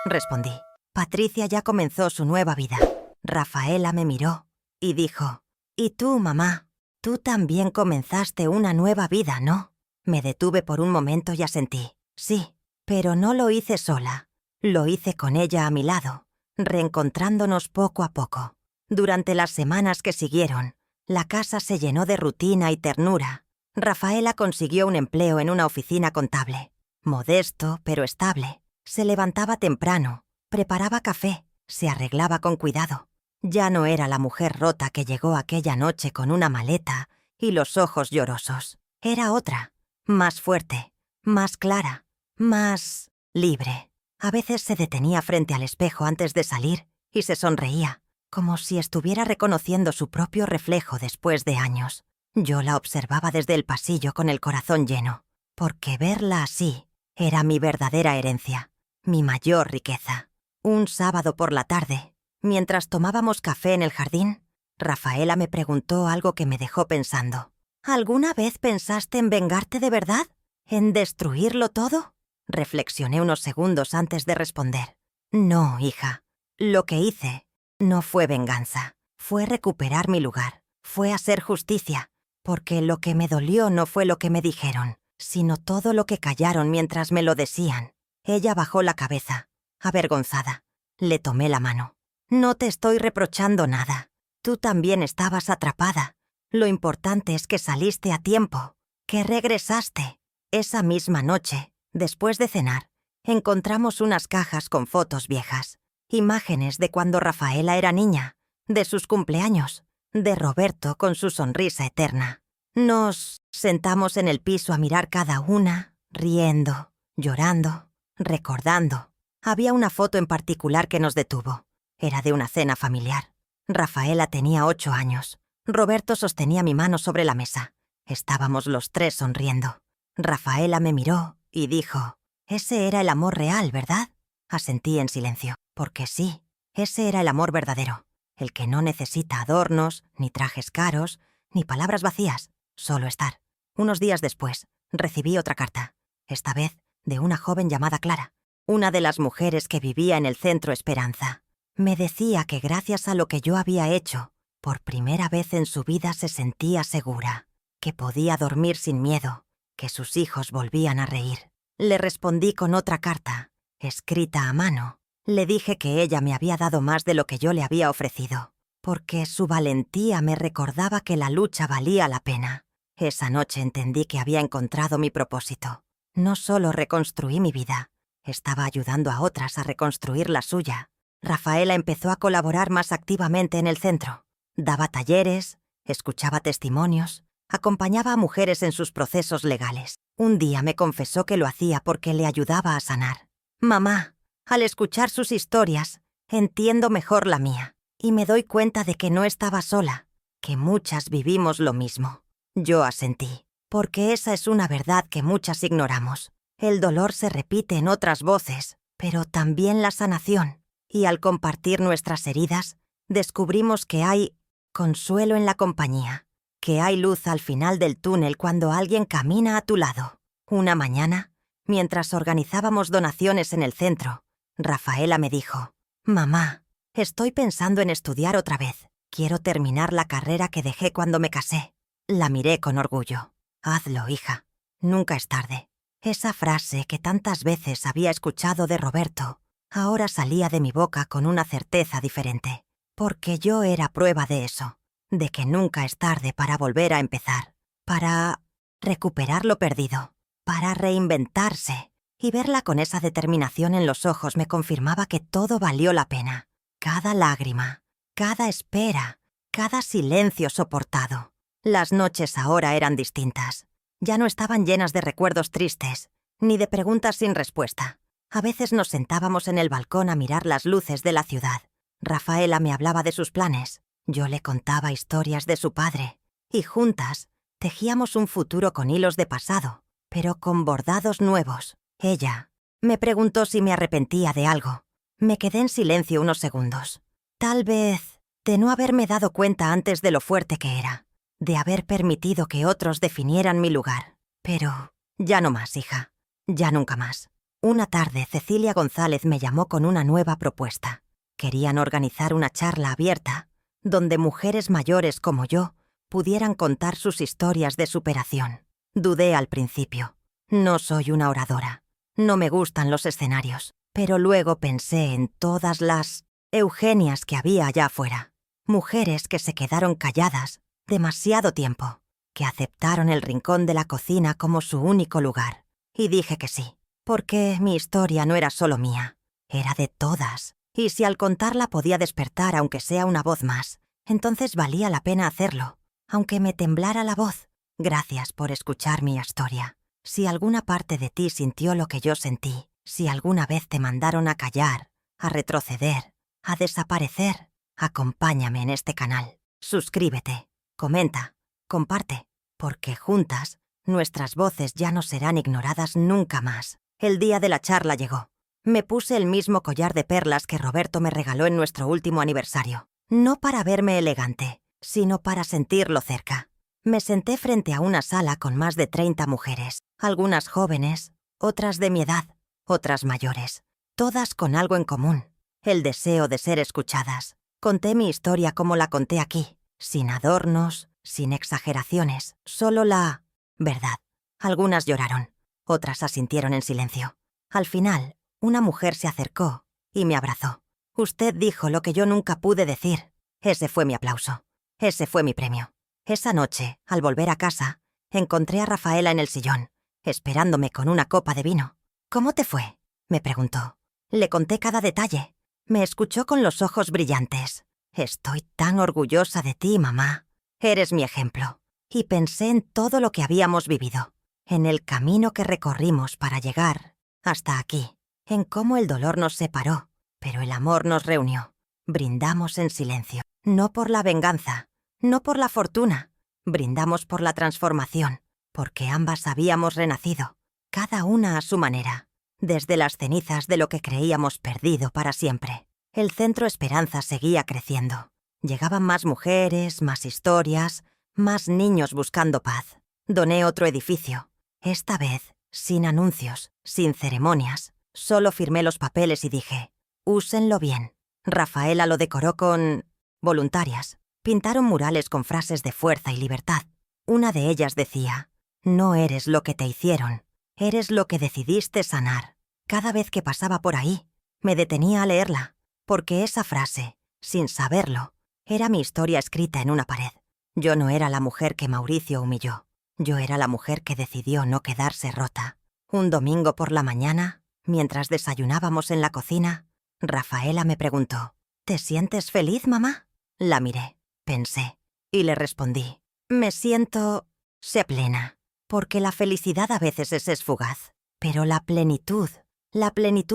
respondí. Patricia ya comenzó su nueva vida. Rafaela me miró y dijo, «¿Y tú, mamá? Tú también comenzaste una nueva vida, ¿no?». Me detuve por un momento y asentí. Sí, pero no lo hice sola. Lo hice con ella a mi lado, reencontrándonos poco a poco. Durante las semanas que siguieron, la casa se llenó de rutina y ternura. Rafaela consiguió un empleo en una oficina contable. Modesto, pero estable. Se levantaba temprano, preparaba café, se arreglaba con cuidado. Ya no era la mujer rota que llegó aquella noche con una maleta y los ojos llorosos. Era otra, más fuerte, más clara, más libre. A veces se detenía frente al espejo antes de salir y se sonreía, como si estuviera reconociendo su propio reflejo después de años. Yo la observaba desde el pasillo con el corazón lleno, porque verla así era mi verdadera herencia, mi mayor riqueza. Un sábado por la tarde, mientras tomábamos café en el jardín, Rafaela me preguntó algo que me dejó pensando. ¿Alguna vez pensaste en vengarte de verdad? ¿En destruirlo todo? Reflexioné unos segundos antes de responder. No, hija. Lo que hice no fue venganza. Fue recuperar mi lugar. Fue hacer justicia. Porque lo que me dolió no fue lo que me dijeron, sino todo lo que callaron mientras me lo decían. Ella bajó la cabeza, avergonzada. Le tomé la mano. No te estoy reprochando nada. Tú también estabas atrapada. Lo importante es que saliste a tiempo, que regresaste. Esa misma noche, después de cenar, encontramos unas cajas con fotos viejas. Imágenes de cuando Rafaela era niña, de sus cumpleaños, de Roberto con su sonrisa eterna. Nos sentamos en el piso a mirar cada una, riendo, llorando, recordando. Había una foto en particular que nos detuvo. Era de una cena familiar. Rafaela tenía 8 años. Roberto sostenía mi mano sobre la mesa. Estábamos los 3 sonriendo. Rafaela me miró y dijo: «Ese era el amor real, ¿verdad?». Asentí en silencio, porque sí, ese era el amor verdadero. El que no necesita adornos, ni trajes caros, ni palabras vacías, solo estar. Unos días después, recibí otra carta, esta vez de una joven llamada Clara, una de las mujeres que vivía en el Centro Esperanza. Me decía que gracias a lo que yo había hecho, por primera vez en su vida se sentía segura, que podía dormir sin miedo, que sus hijos volvían a reír. Le respondí con otra carta, escrita a mano. Le dije que ella me había dado más de lo que yo le había ofrecido, porque su valentía me recordaba que la lucha valía la pena. Esa noche entendí que había encontrado mi propósito. No solo reconstruí mi vida, estaba ayudando a otras a reconstruir la suya. Rafaela empezó a colaborar más activamente en el centro. Daba talleres, escuchaba testimonios, acompañaba a mujeres en sus procesos legales. Un día me confesó que lo hacía porque le ayudaba a sanar. «Mamá, al escuchar sus historias, entiendo mejor la mía, y me doy cuenta de que no estaba sola, que muchas vivimos lo mismo». Yo asentí, porque esa es una verdad que muchas ignoramos. El dolor se repite en otras voces, pero también la sanación. Y al compartir nuestras heridas, descubrimos que hay consuelo en la compañía, que hay luz al final del túnel cuando alguien camina a tu lado. Una mañana, mientras organizábamos donaciones en el centro, Rafaela me dijo: «Mamá, estoy pensando en estudiar otra vez. Quiero terminar la carrera que dejé cuando me casé». La miré con orgullo. «Hazlo, hija. Nunca es tarde». Esa frase que tantas veces había escuchado de Roberto, ahora salía de mi boca con una certeza diferente, porque yo era prueba de eso, de que nunca es tarde para volver a empezar, para recuperar lo perdido, para reinventarse. Y verla con esa determinación en los ojos me confirmaba que todo valió la pena. Cada lágrima, cada espera, cada silencio soportado. Las noches ahora eran distintas. Ya no estaban llenas de recuerdos tristes, ni de preguntas sin respuesta. A veces nos sentábamos en el balcón a mirar las luces de la ciudad. Rafaela me hablaba de sus planes. Yo le contaba historias de su padre. Y juntas tejíamos un futuro con hilos de pasado, pero con bordados nuevos. Ella me preguntó si me arrepentía de algo. Me quedé en silencio unos segundos. Tal vez de no haberme dado cuenta antes de lo fuerte que era, de haber permitido que otros definieran mi lugar. Pero ya no más, hija. Ya nunca más. Una tarde, Cecilia González me llamó con una nueva propuesta. Querían organizar una charla abierta, donde mujeres mayores como yo pudieran contar sus historias de superación. Dudé al principio. No soy una oradora. No me gustan los escenarios. Pero luego pensé en todas las Eugenias que había allá afuera. Mujeres que se quedaron calladas demasiado tiempo, que aceptaron el rincón de la cocina como su único lugar. Y dije que sí, porque mi historia no era solo mía, era de todas. Y si al contarla podía despertar aunque sea una voz más, entonces valía la pena hacerlo, aunque me temblara la voz. Gracias por escuchar mi historia. Si alguna parte de ti sintió lo que yo sentí, si alguna vez te mandaron a callar, a retroceder, a desaparecer, acompáñame en este canal. Suscríbete, comenta, comparte, porque juntas nuestras voces ya no serán ignoradas nunca más. El día de la charla llegó. Me puse el mismo collar de perlas que Roberto me regaló en nuestro último aniversario. No para verme elegante, sino para sentirlo cerca. Me senté frente a una sala con más de 30 mujeres, algunas jóvenes, otras de mi edad, otras mayores, todas con algo en común, el deseo de ser escuchadas. Conté mi historia como la conté aquí, sin adornos, sin exageraciones, solo la verdad. Algunas lloraron, otras asintieron en silencio. Al final, una mujer se acercó y me abrazó. «Usted dijo lo que yo nunca pude decir». Ese fue mi aplauso. Ese fue mi premio. Esa noche, al volver a casa, encontré a Rafaela en el sillón, esperándome con una copa de vino. «¿Cómo te fue?», me preguntó. Le conté cada detalle. Me escuchó con los ojos brillantes. «Estoy tan orgullosa de ti, mamá. Eres mi ejemplo». Y pensé en todo lo que habíamos vivido, en el camino que recorrimos para llegar hasta aquí. en cómo el dolor nos separó, pero el amor nos reunió. Brindamos en silencio, no por la venganza, no por la fortuna. Brindamos por la transformación, porque ambas habíamos renacido, cada una a su manera, desde las cenizas de lo que creíamos perdido para siempre. El Centro Esperanza seguía creciendo. Llegaban más mujeres, más historias, más niños buscando paz. Doné otro edificio. Esta vez, sin anuncios, sin ceremonias. Solo firmé los papeles y dije, úsenlo bien. Rafaela lo decoró con voluntarias. Pintaron murales con frases de fuerza y libertad. Una de ellas decía, no eres lo que te hicieron, eres lo que decidiste sanar. Cada vez que pasaba por ahí, me detenía a leerla, porque esa frase, sin saberlo, era mi historia escrita en una pared. Yo no era la mujer que Mauricio humilló. Yo era la mujer que decidió no quedarse rota. Un domingo por la mañana, mientras desayunábamos en la cocina, Rafaela me preguntó, ¿te sientes feliz, mamá? La miré, pensé, y le respondí, me siento... sé plena, porque la felicidad a veces es fugaz, pero la plenitud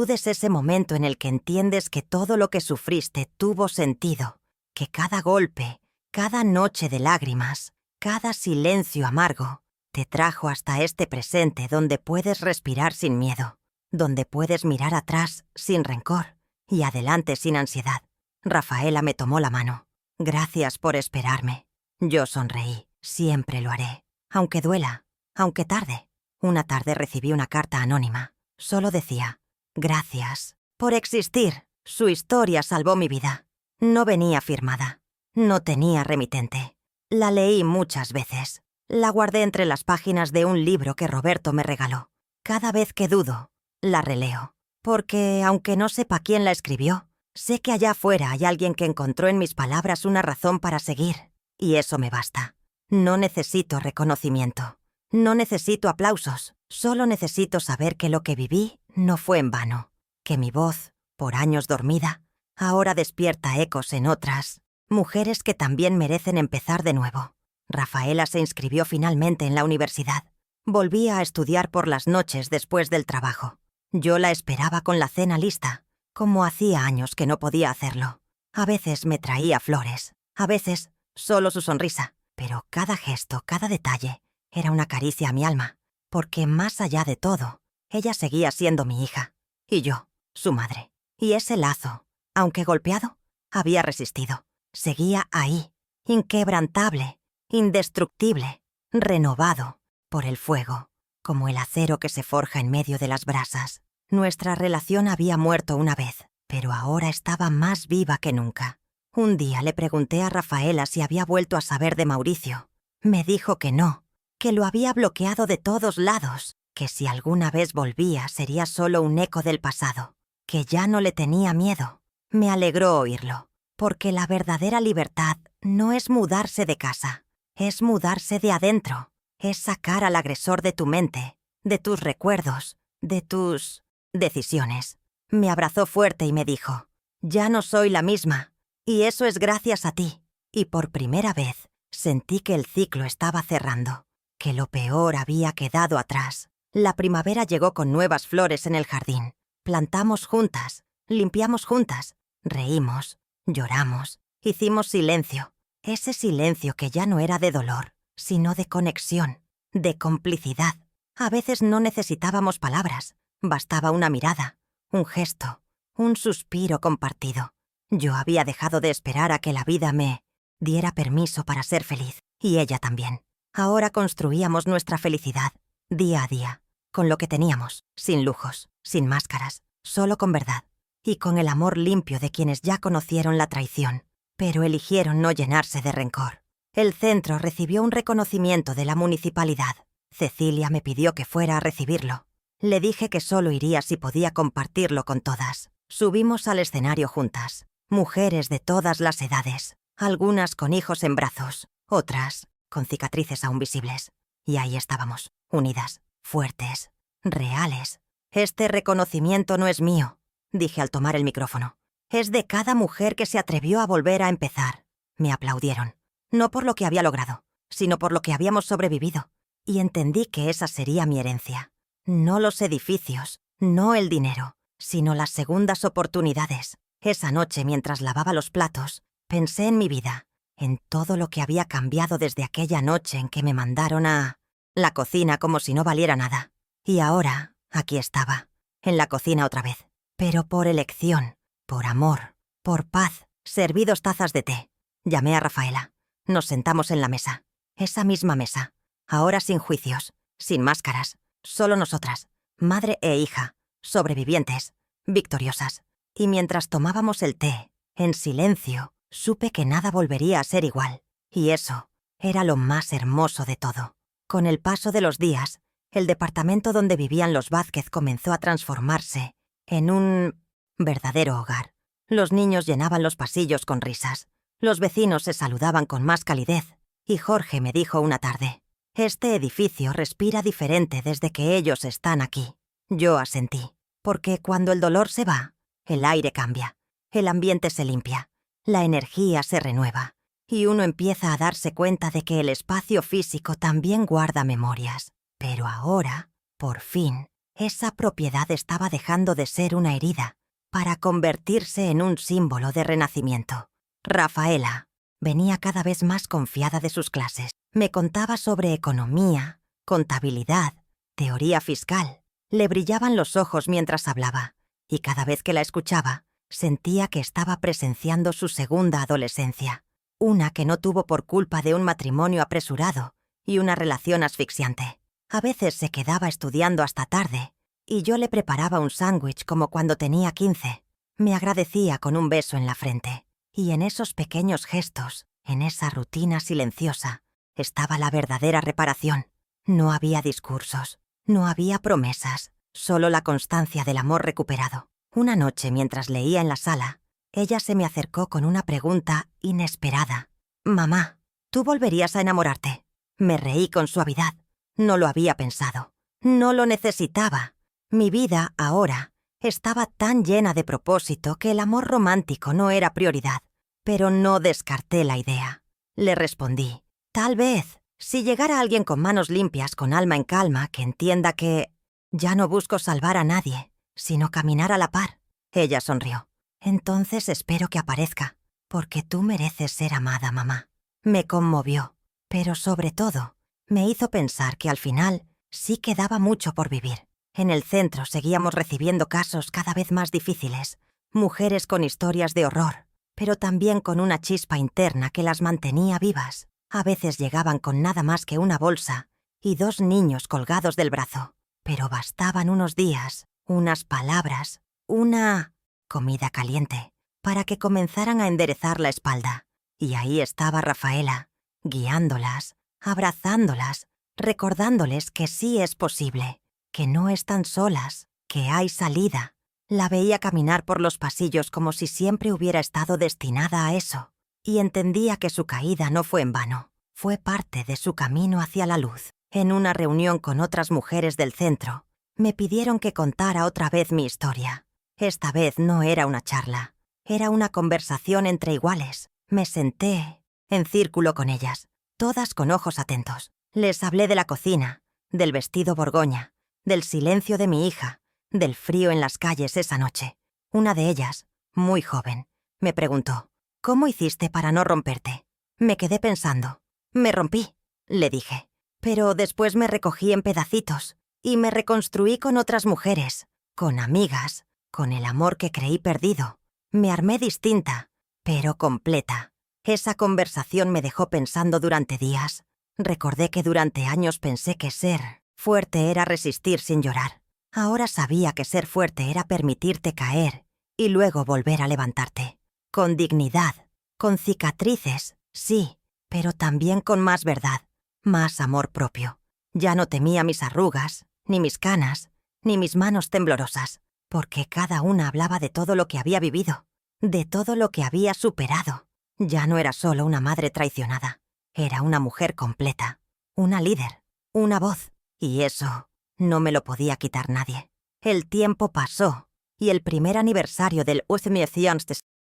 es ese momento en el que entiendes que todo lo que sufriste tuvo sentido, que cada golpe, cada noche de lágrimas, cada silencio amargo, te trajo hasta este presente donde puedes respirar sin miedo, donde puedes mirar atrás sin rencor y adelante sin ansiedad. Rafaela me tomó la mano. Gracias por esperarme. Yo sonreí. Siempre lo haré. Aunque duela, aunque tarde. Una tarde recibí una carta anónima. Solo decía, gracias por existir. Su historia salvó mi vida. No venía firmada. No tenía remitente. La leí muchas veces. La guardé entre las páginas de un libro que Roberto me regaló. Cada vez que dudo, la releo. Porque, aunque no sepa quién la escribió, sé que allá afuera hay alguien que encontró en mis palabras una razón para seguir. Y eso me basta. No necesito reconocimiento. No necesito aplausos. Solo necesito saber que lo que viví no fue en vano. Que mi voz, por años dormida, ahora despierta ecos en otras mujeres que también merecen empezar de nuevo. Rafaela se inscribió finalmente en la universidad. Volvía a estudiar por las noches después del trabajo. Yo la esperaba con la cena lista, como hacía años que no podía hacerlo. A veces me traía flores, a veces solo su sonrisa, pero cada gesto, cada detalle, era una caricia a mi alma, porque más allá de todo, ella seguía siendo mi hija, y yo, su madre. Y ese lazo, aunque golpeado, había resistido. Seguía ahí, inquebrantable, indestructible, renovado por el fuego, como el acero que se forja en medio de las brasas. Nuestra relación había muerto una vez, pero ahora estaba más viva que nunca. Un día le pregunté a Rafaela si había vuelto a saber de Mauricio. Me dijo que no, que lo había bloqueado de todos lados, que si alguna vez volvía sería solo un eco del pasado, que ya no le tenía miedo. Me alegró oírlo, porque la verdadera libertad no es mudarse de casa, es mudarse de adentro, es sacar al agresor de tu mente, de tus recuerdos, de tus decisiones. Me abrazó fuerte y me dijo, ya no soy la misma, y eso es gracias a ti. Y por primera vez sentí que el ciclo estaba cerrando, que lo peor había quedado atrás. La primavera llegó con nuevas flores en el jardín. Plantamos juntas, limpiamos juntas, reímos, lloramos, hicimos silencio. Ese silencio que ya no era de dolor, sino de conexión, de complicidad. A veces no necesitábamos palabras, bastaba una mirada, un gesto, un suspiro compartido. Yo había dejado de esperar a que la vida me diera permiso para ser feliz, y ella también. Ahora construíamos nuestra felicidad, día a día, con lo que teníamos, sin lujos, sin máscaras, solo con verdad, y con el amor limpio de quienes ya conocieron la traición, pero eligieron no llenarse de rencor. El centro recibió un reconocimiento de la municipalidad. Cecilia me pidió que fuera a recibirlo. Le dije que solo iría si podía compartirlo con todas. Subimos al escenario juntas, mujeres de todas las edades, algunas con hijos en brazos, otras con cicatrices aún visibles. Y ahí estábamos, unidas, fuertes, reales. Este reconocimiento no es mío, dije al tomar el micrófono. Es de cada mujer que se atrevió a volver a empezar. Me aplaudieron, no por lo que había logrado, sino por lo que habíamos sobrevivido. Y entendí que esa sería mi herencia. No los edificios, no el dinero, sino las segundas oportunidades. Esa noche, mientras lavaba los platos, pensé en mi vida, en todo lo que había cambiado desde aquella noche en que me mandaron a la cocina como si no valiera nada. Y ahora, aquí estaba, en la cocina otra vez. Pero por elección, por amor, por paz, serví 2 tazas de té. Llamé a Rafaela. Nos sentamos en la mesa. Esa misma mesa. Ahora sin juicios, sin máscaras. Solo nosotras, madre e hija, sobrevivientes, victoriosas. Y mientras tomábamos el té, en silencio, supe que nada volvería a ser igual. Y eso era lo más hermoso de todo. Con el paso de los días, el departamento donde vivían los Vázquez comenzó a transformarse en un verdadero hogar. Los niños llenaban los pasillos con risas. Los vecinos se saludaban con más calidez. Y Jorge me dijo una tarde: «Este edificio respira diferente desde que ellos están aquí». Yo asentí, porque cuando el dolor se va, el aire cambia, el ambiente se limpia, la energía se renueva, y uno empieza a darse cuenta de que el espacio físico también guarda memorias. Pero ahora, por fin, esa propiedad estaba dejando de ser una herida para convertirse en un símbolo de renacimiento. Rafaela venía cada vez más confiada de sus clases. Me contaba sobre economía, contabilidad, teoría fiscal. Le brillaban los ojos mientras hablaba, y cada vez que la escuchaba, sentía que estaba presenciando su segunda adolescencia, una que no tuvo por culpa de un matrimonio apresurado y una relación asfixiante. A veces se quedaba estudiando hasta tarde, y yo le preparaba un sándwich como cuando tenía 15. Me agradecía con un beso en la frente, y en esos pequeños gestos, en esa rutina silenciosa, estaba la verdadera reparación. No había discursos, no había promesas, solo la constancia del amor recuperado. Una noche, mientras leía en la sala, ella se me acercó con una pregunta inesperada. «Mamá, ¿tú volverías a enamorarte?» Me reí con suavidad. No lo había pensado. No lo necesitaba. Mi vida, ahora, estaba tan llena de propósito que el amor romántico no era prioridad. Pero no descarté la idea. Le respondí: «Tal vez, si llegara alguien con manos limpias, con alma en calma, que entienda que ya no busco salvar a nadie, sino caminar a la par». Ella sonrió. «Entonces espero que aparezca, porque tú mereces ser amada, mamá». Me conmovió, pero sobre todo, me hizo pensar que al final sí quedaba mucho por vivir. En el centro seguíamos recibiendo casos cada vez más difíciles, mujeres con historias de horror, pero también con una chispa interna que las mantenía vivas. A veces llegaban con nada más que una bolsa y 2 niños colgados del brazo, pero bastaban unos días, unas palabras, una comida caliente, para que comenzaran a enderezar la espalda. Y ahí estaba Rafaela, guiándolas, abrazándolas, recordándoles que sí es posible, que no están solas, que hay salida. La veía caminar por los pasillos como si siempre hubiera estado destinada a eso, y entendía que su caída no fue en vano, fue parte de su camino hacia la luz. En una reunión con otras mujeres del centro, me pidieron que contara otra vez mi historia. Esta vez no era una charla, era una conversación entre iguales. Me senté en círculo con ellas, todas con ojos atentos. Les hablé de la cocina, del vestido borgoña, del silencio de mi hija, del frío en las calles esa noche. Una de ellas, muy joven, me preguntó: «¿Cómo hiciste para no romperte?» Me quedé pensando. «Me rompí», le dije, «pero después me recogí en pedacitos y me reconstruí con otras mujeres, con amigas, con el amor que creí perdido. Me armé distinta, pero completa». Esa conversación me dejó pensando durante días. Recordé que durante años pensé que ser fuerte era resistir sin llorar. Ahora sabía que ser fuerte era permitirte caer y luego volver a levantarte. Con dignidad, con cicatrices, sí, pero también con más verdad, más amor propio. Ya no temía mis arrugas, ni mis canas, ni mis manos temblorosas, porque cada una hablaba de todo lo que había vivido, de todo lo que había superado. Ya no era solo una madre traicionada, era una mujer completa, una líder, una voz, y eso no me lo podía quitar nadie. El tiempo pasó, y el primer aniversario del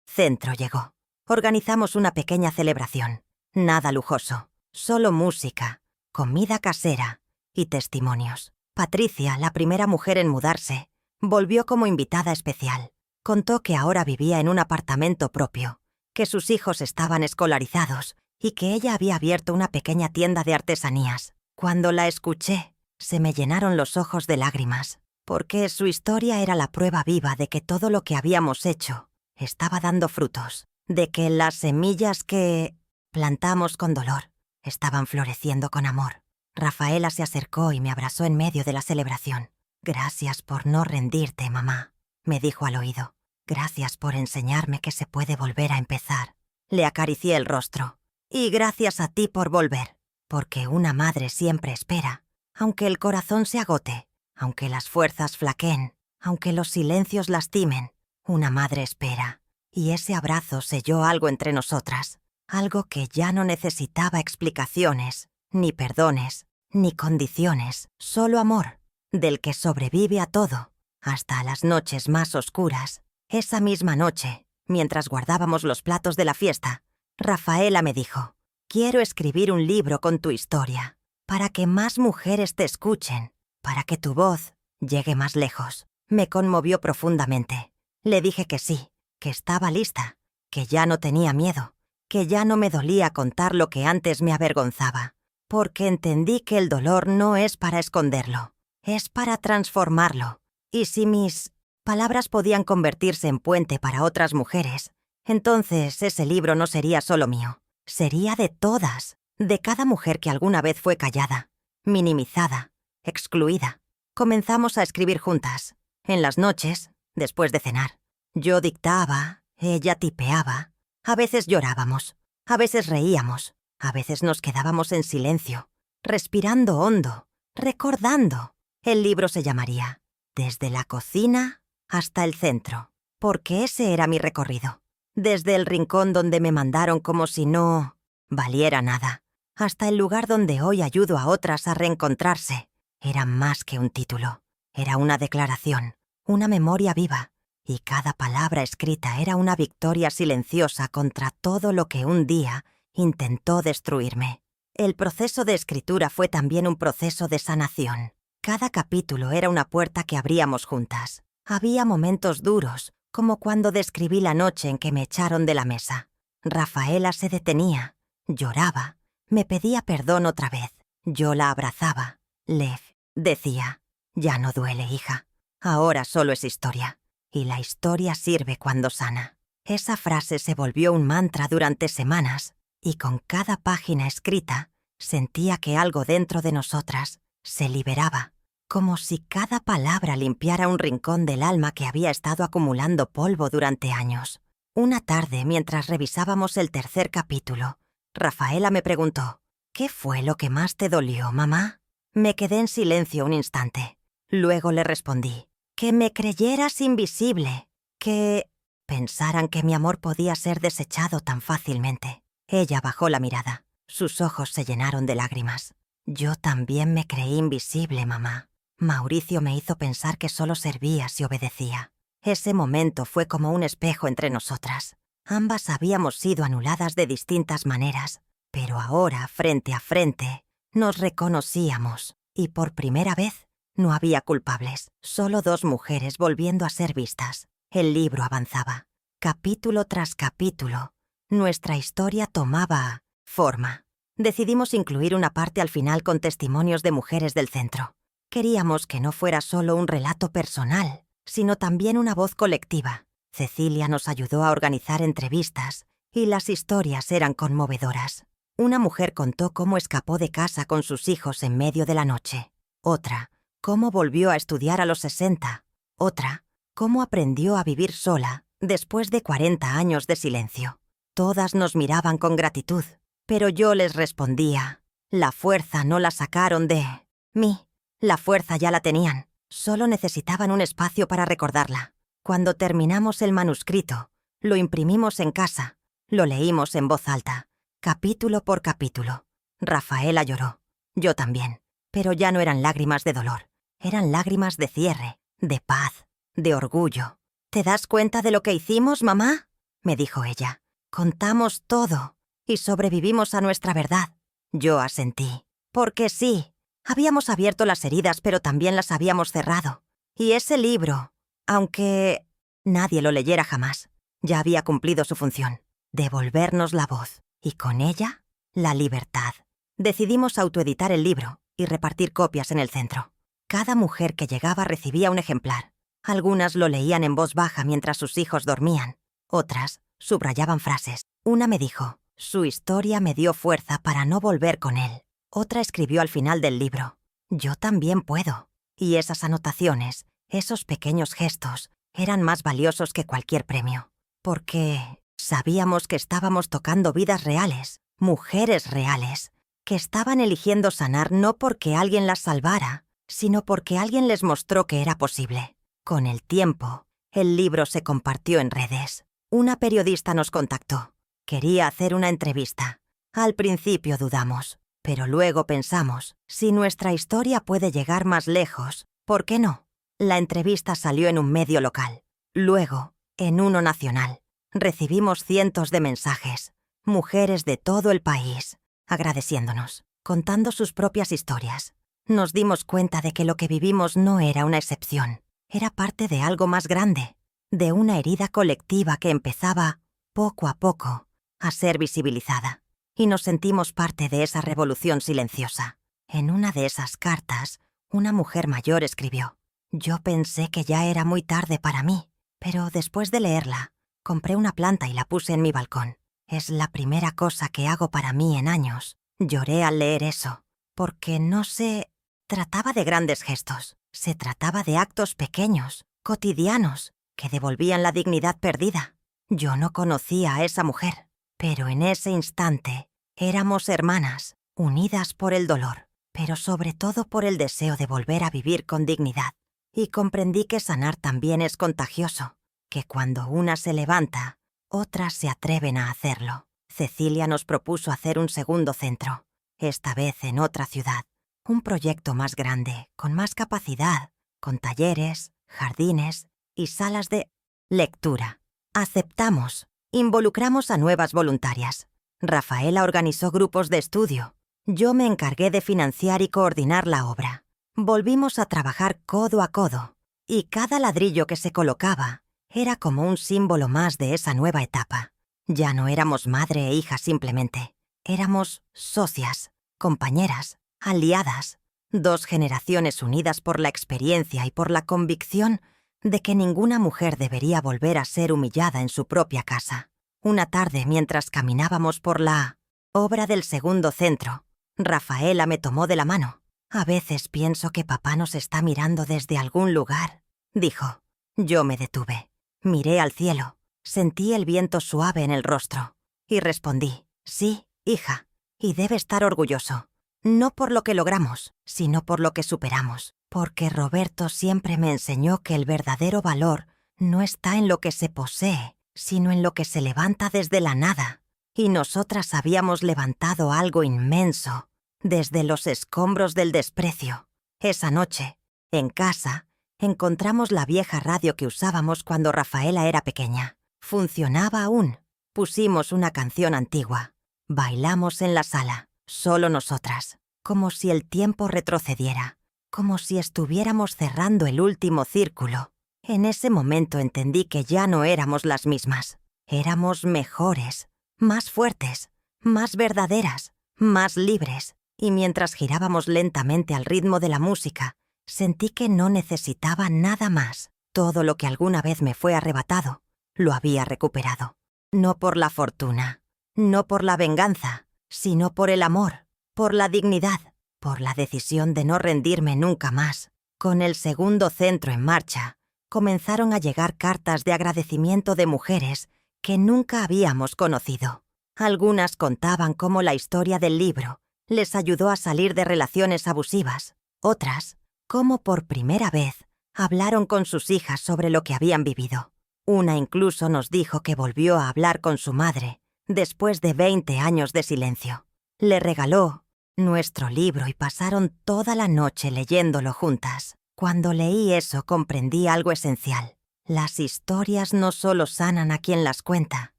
centro llegó. Organizamos una pequeña celebración, nada lujoso, solo música, comida casera y testimonios. Patricia, la primera mujer en mudarse, Volvió como invitada especial. Contó que ahora vivía en un apartamento propio, que sus hijos estaban escolarizados y que ella había abierto una pequeña tienda de artesanías. Cuando la escuché, se me llenaron los ojos de lágrimas, porque su historia era la prueba viva de que todo lo que habíamos hecho estaba dando frutos, de que las semillas que plantamos con dolor estaban floreciendo con amor. Rafaela se acercó y me abrazó en medio de la celebración. «Gracias por no rendirte, mamá», me dijo al oído. «Gracias por enseñarme que se puede volver a empezar». Le acaricié el rostro. «Y gracias a ti por volver, porque una madre siempre espera, aunque el corazón se agote, aunque las fuerzas flaqueen, aunque los silencios lastimen, una madre espera». Y ese abrazo selló algo entre nosotras, algo que ya no necesitaba explicaciones, ni perdones, ni condiciones, solo amor, del que sobrevive a todo, hasta a las noches más oscuras. Esa misma noche, mientras guardábamos los platos de la fiesta, Rafaela me dijo: «Quiero escribir un libro con tu historia, para que más mujeres te escuchen, para que tu voz llegue más lejos». Me conmovió profundamente. Le dije que sí, que estaba lista, que ya no tenía miedo, que ya no me dolía contar lo que antes me avergonzaba, porque entendí que el dolor no es para esconderlo, es para transformarlo. Y si mis palabras podían convertirse en puente para otras mujeres, entonces ese libro no sería solo mío, sería de todas, de cada mujer que alguna vez fue callada, minimizada, excluida. Comenzamos a escribir juntas, en las noches, después de cenar. Yo dictaba, ella tipeaba. A veces llorábamos, a veces reíamos, a veces nos quedábamos en silencio, respirando hondo, recordando. El libro se llamaría «Desde la cocina hasta el centro», porque ese era mi recorrido. Desde el rincón donde me mandaron como si no valiera nada, hasta el lugar donde hoy ayudo a otras a reencontrarse. Era más que un título, era una declaración, una memoria viva. Y cada palabra escrita era una victoria silenciosa contra todo lo que un día intentó destruirme. El proceso de escritura fue también un proceso de sanación. Cada capítulo era una puerta que abríamos juntas. Había momentos duros, como cuando describí la noche en que me echaron de la mesa. Rafaela se detenía, lloraba, me pedía perdón otra vez. Yo la abrazaba. Le decía: «Ya no duele, hija. Ahora solo es historia. Y la historia sirve cuando sana». Esa frase se volvió un mantra durante semanas, y con cada página escrita sentía que algo dentro de nosotras se liberaba, como si cada palabra limpiara un rincón del alma que había estado acumulando polvo durante años. Una tarde, mientras revisábamos el tercer capítulo, Rafaela me preguntó: «¿Qué fue lo que más te dolió, mamá?». Me quedé en silencio un instante. Luego le respondí: «Que me creyeras invisible, que pensaran que mi amor podía ser desechado tan fácilmente». Ella bajó la mirada. Sus ojos se llenaron de lágrimas. «Yo también me creí invisible, mamá. Mauricio me hizo pensar que solo servía si obedecía». Ese momento fue como un espejo entre nosotras. Ambas habíamos sido anuladas de distintas maneras, pero ahora, frente a frente, nos reconocíamos, y por primera vez no había culpables, solo dos mujeres volviendo a ser vistas. El libro avanzaba. Capítulo tras capítulo, nuestra historia tomaba forma. Decidimos incluir una parte al final con testimonios de mujeres del centro. Queríamos que no fuera solo un relato personal, sino también una voz colectiva. Cecilia nos ayudó a organizar entrevistas, y las historias eran conmovedoras. Una mujer contó cómo escapó de casa con sus hijos en medio de la noche. Otra, cómo volvió a estudiar a los 60. Otra, cómo aprendió a vivir sola después de 40 años de silencio. Todas nos miraban con gratitud, pero yo les respondía: la fuerza no la sacaron de mí, la fuerza ya la tenían, solo necesitaban un espacio para recordarla. Cuando terminamos el manuscrito, lo imprimimos en casa, lo leímos en voz alta, capítulo por capítulo. Rafaela lloró, yo también, pero ya no eran lágrimas de dolor, eran lágrimas de cierre, de paz, de orgullo. ¿Te das cuenta de lo que hicimos, mamá?, me dijo ella. Contamos todo y sobrevivimos a nuestra verdad. Yo asentí, porque sí, habíamos abierto las heridas, pero también las habíamos cerrado. Y ese libro aunque nadie lo leyera jamás. Ya había cumplido su función, devolvernos la voz, y con ella, la libertad. Decidimos autoeditar el libro y repartir copias en el centro. Cada mujer que llegaba recibía un ejemplar. Algunas lo leían en voz baja mientras sus hijos dormían. Otras subrayaban frases. Una me dijo: «Su historia me dio fuerza para no volver con él». Otra escribió al final del libro: «Yo también puedo». Y esas anotaciones, esos pequeños gestos, eran más valiosos que cualquier premio. Porque sabíamos que estábamos tocando vidas reales, mujeres reales, que estaban eligiendo sanar no porque alguien las salvara, sino porque alguien les mostró que era posible. Con el tiempo, el libro se compartió en redes. Una periodista nos contactó. Quería hacer una entrevista. Al principio dudamos, pero luego pensamos, si nuestra historia puede llegar más lejos, ¿por qué no? La entrevista salió en un medio local, luego en uno nacional. Recibimos cientos de mensajes, mujeres de todo el país, agradeciéndonos, contando sus propias historias. Nos dimos cuenta de que lo que vivimos no era una excepción, era parte de algo más grande, de una herida colectiva que empezaba, poco a poco, a ser visibilizada. Y nos sentimos parte de esa revolución silenciosa. En una de esas cartas, una mujer mayor escribió: «Yo pensé que ya era muy tarde para mí, pero después de leerla, compré una planta y la puse en mi balcón. Es la primera cosa que hago para mí en años». Lloré al leer eso, porque no se trataba de grandes gestos, se trataba de actos pequeños, cotidianos, que devolvían la dignidad perdida. Yo no conocía a esa mujer, pero en ese instante éramos hermanas, unidas por el dolor, pero sobre todo por el deseo de volver a vivir con dignidad. Y comprendí que sanar también es contagioso, que cuando una se levanta, otras se atreven a hacerlo. Cecilia nos propuso hacer un segundo centro, esta vez en otra ciudad. Un proyecto más grande, con más capacidad, con talleres, jardines y salas de lectura. Aceptamos. Involucramos a nuevas voluntarias. Rafaela organizó grupos de estudio. Yo me encargué de financiar y coordinar la obra. Volvimos a trabajar codo a codo, y cada ladrillo que se colocaba era como un símbolo más de esa nueva etapa. Ya no éramos madre e hija simplemente. Éramos socias, compañeras, aliadas, dos generaciones unidas por la experiencia y por la convicción de que ninguna mujer debería volver a ser humillada en su propia casa. Una tarde, mientras caminábamos por la obra del segundo centro, Rafaela me tomó de la mano. «A veces pienso que papá nos está mirando desde algún lugar», dijo. Yo me detuve. Miré al cielo, sentí el viento suave en el rostro y respondí: «Sí, hija, y debe estar orgulloso. No por lo que logramos, sino por lo que superamos. Porque Roberto siempre me enseñó que el verdadero valor no está en lo que se posee, sino en lo que se levanta desde la nada. Y nosotras habíamos levantado algo inmenso, desde los escombros del desprecio. Esa noche, en casa, encontramos la vieja radio que usábamos cuando Rafaela era pequeña. Funcionaba aún. Pusimos una canción antigua. Bailamos en la sala, solo nosotras, como si el tiempo retrocediera, como si estuviéramos cerrando el último círculo. En ese momento entendí que ya no éramos las mismas. Éramos mejores, más fuertes, más verdaderas, más libres. Y mientras girábamos lentamente al ritmo de la música, sentí que no necesitaba nada más. Todo lo que alguna vez me fue arrebatado, lo había recuperado. No por la fortuna, no por la venganza, sino por el amor, por la dignidad, por la decisión de no rendirme nunca más. Con el segundo centro en marcha, comenzaron a llegar cartas de agradecimiento de mujeres que nunca habíamos conocido. Algunas contaban cómo la historia del libro les ayudó a salir de relaciones abusivas. Otras, cómo por primera vez hablaron con sus hijas sobre lo que habían vivido. Una incluso nos dijo que volvió a hablar con su madre después de 20 años de silencio. Le regaló nuestro libro y pasaron toda la noche leyéndolo juntas. Cuando leí eso comprendí algo esencial. Las historias no solo sanan a quien las cuenta,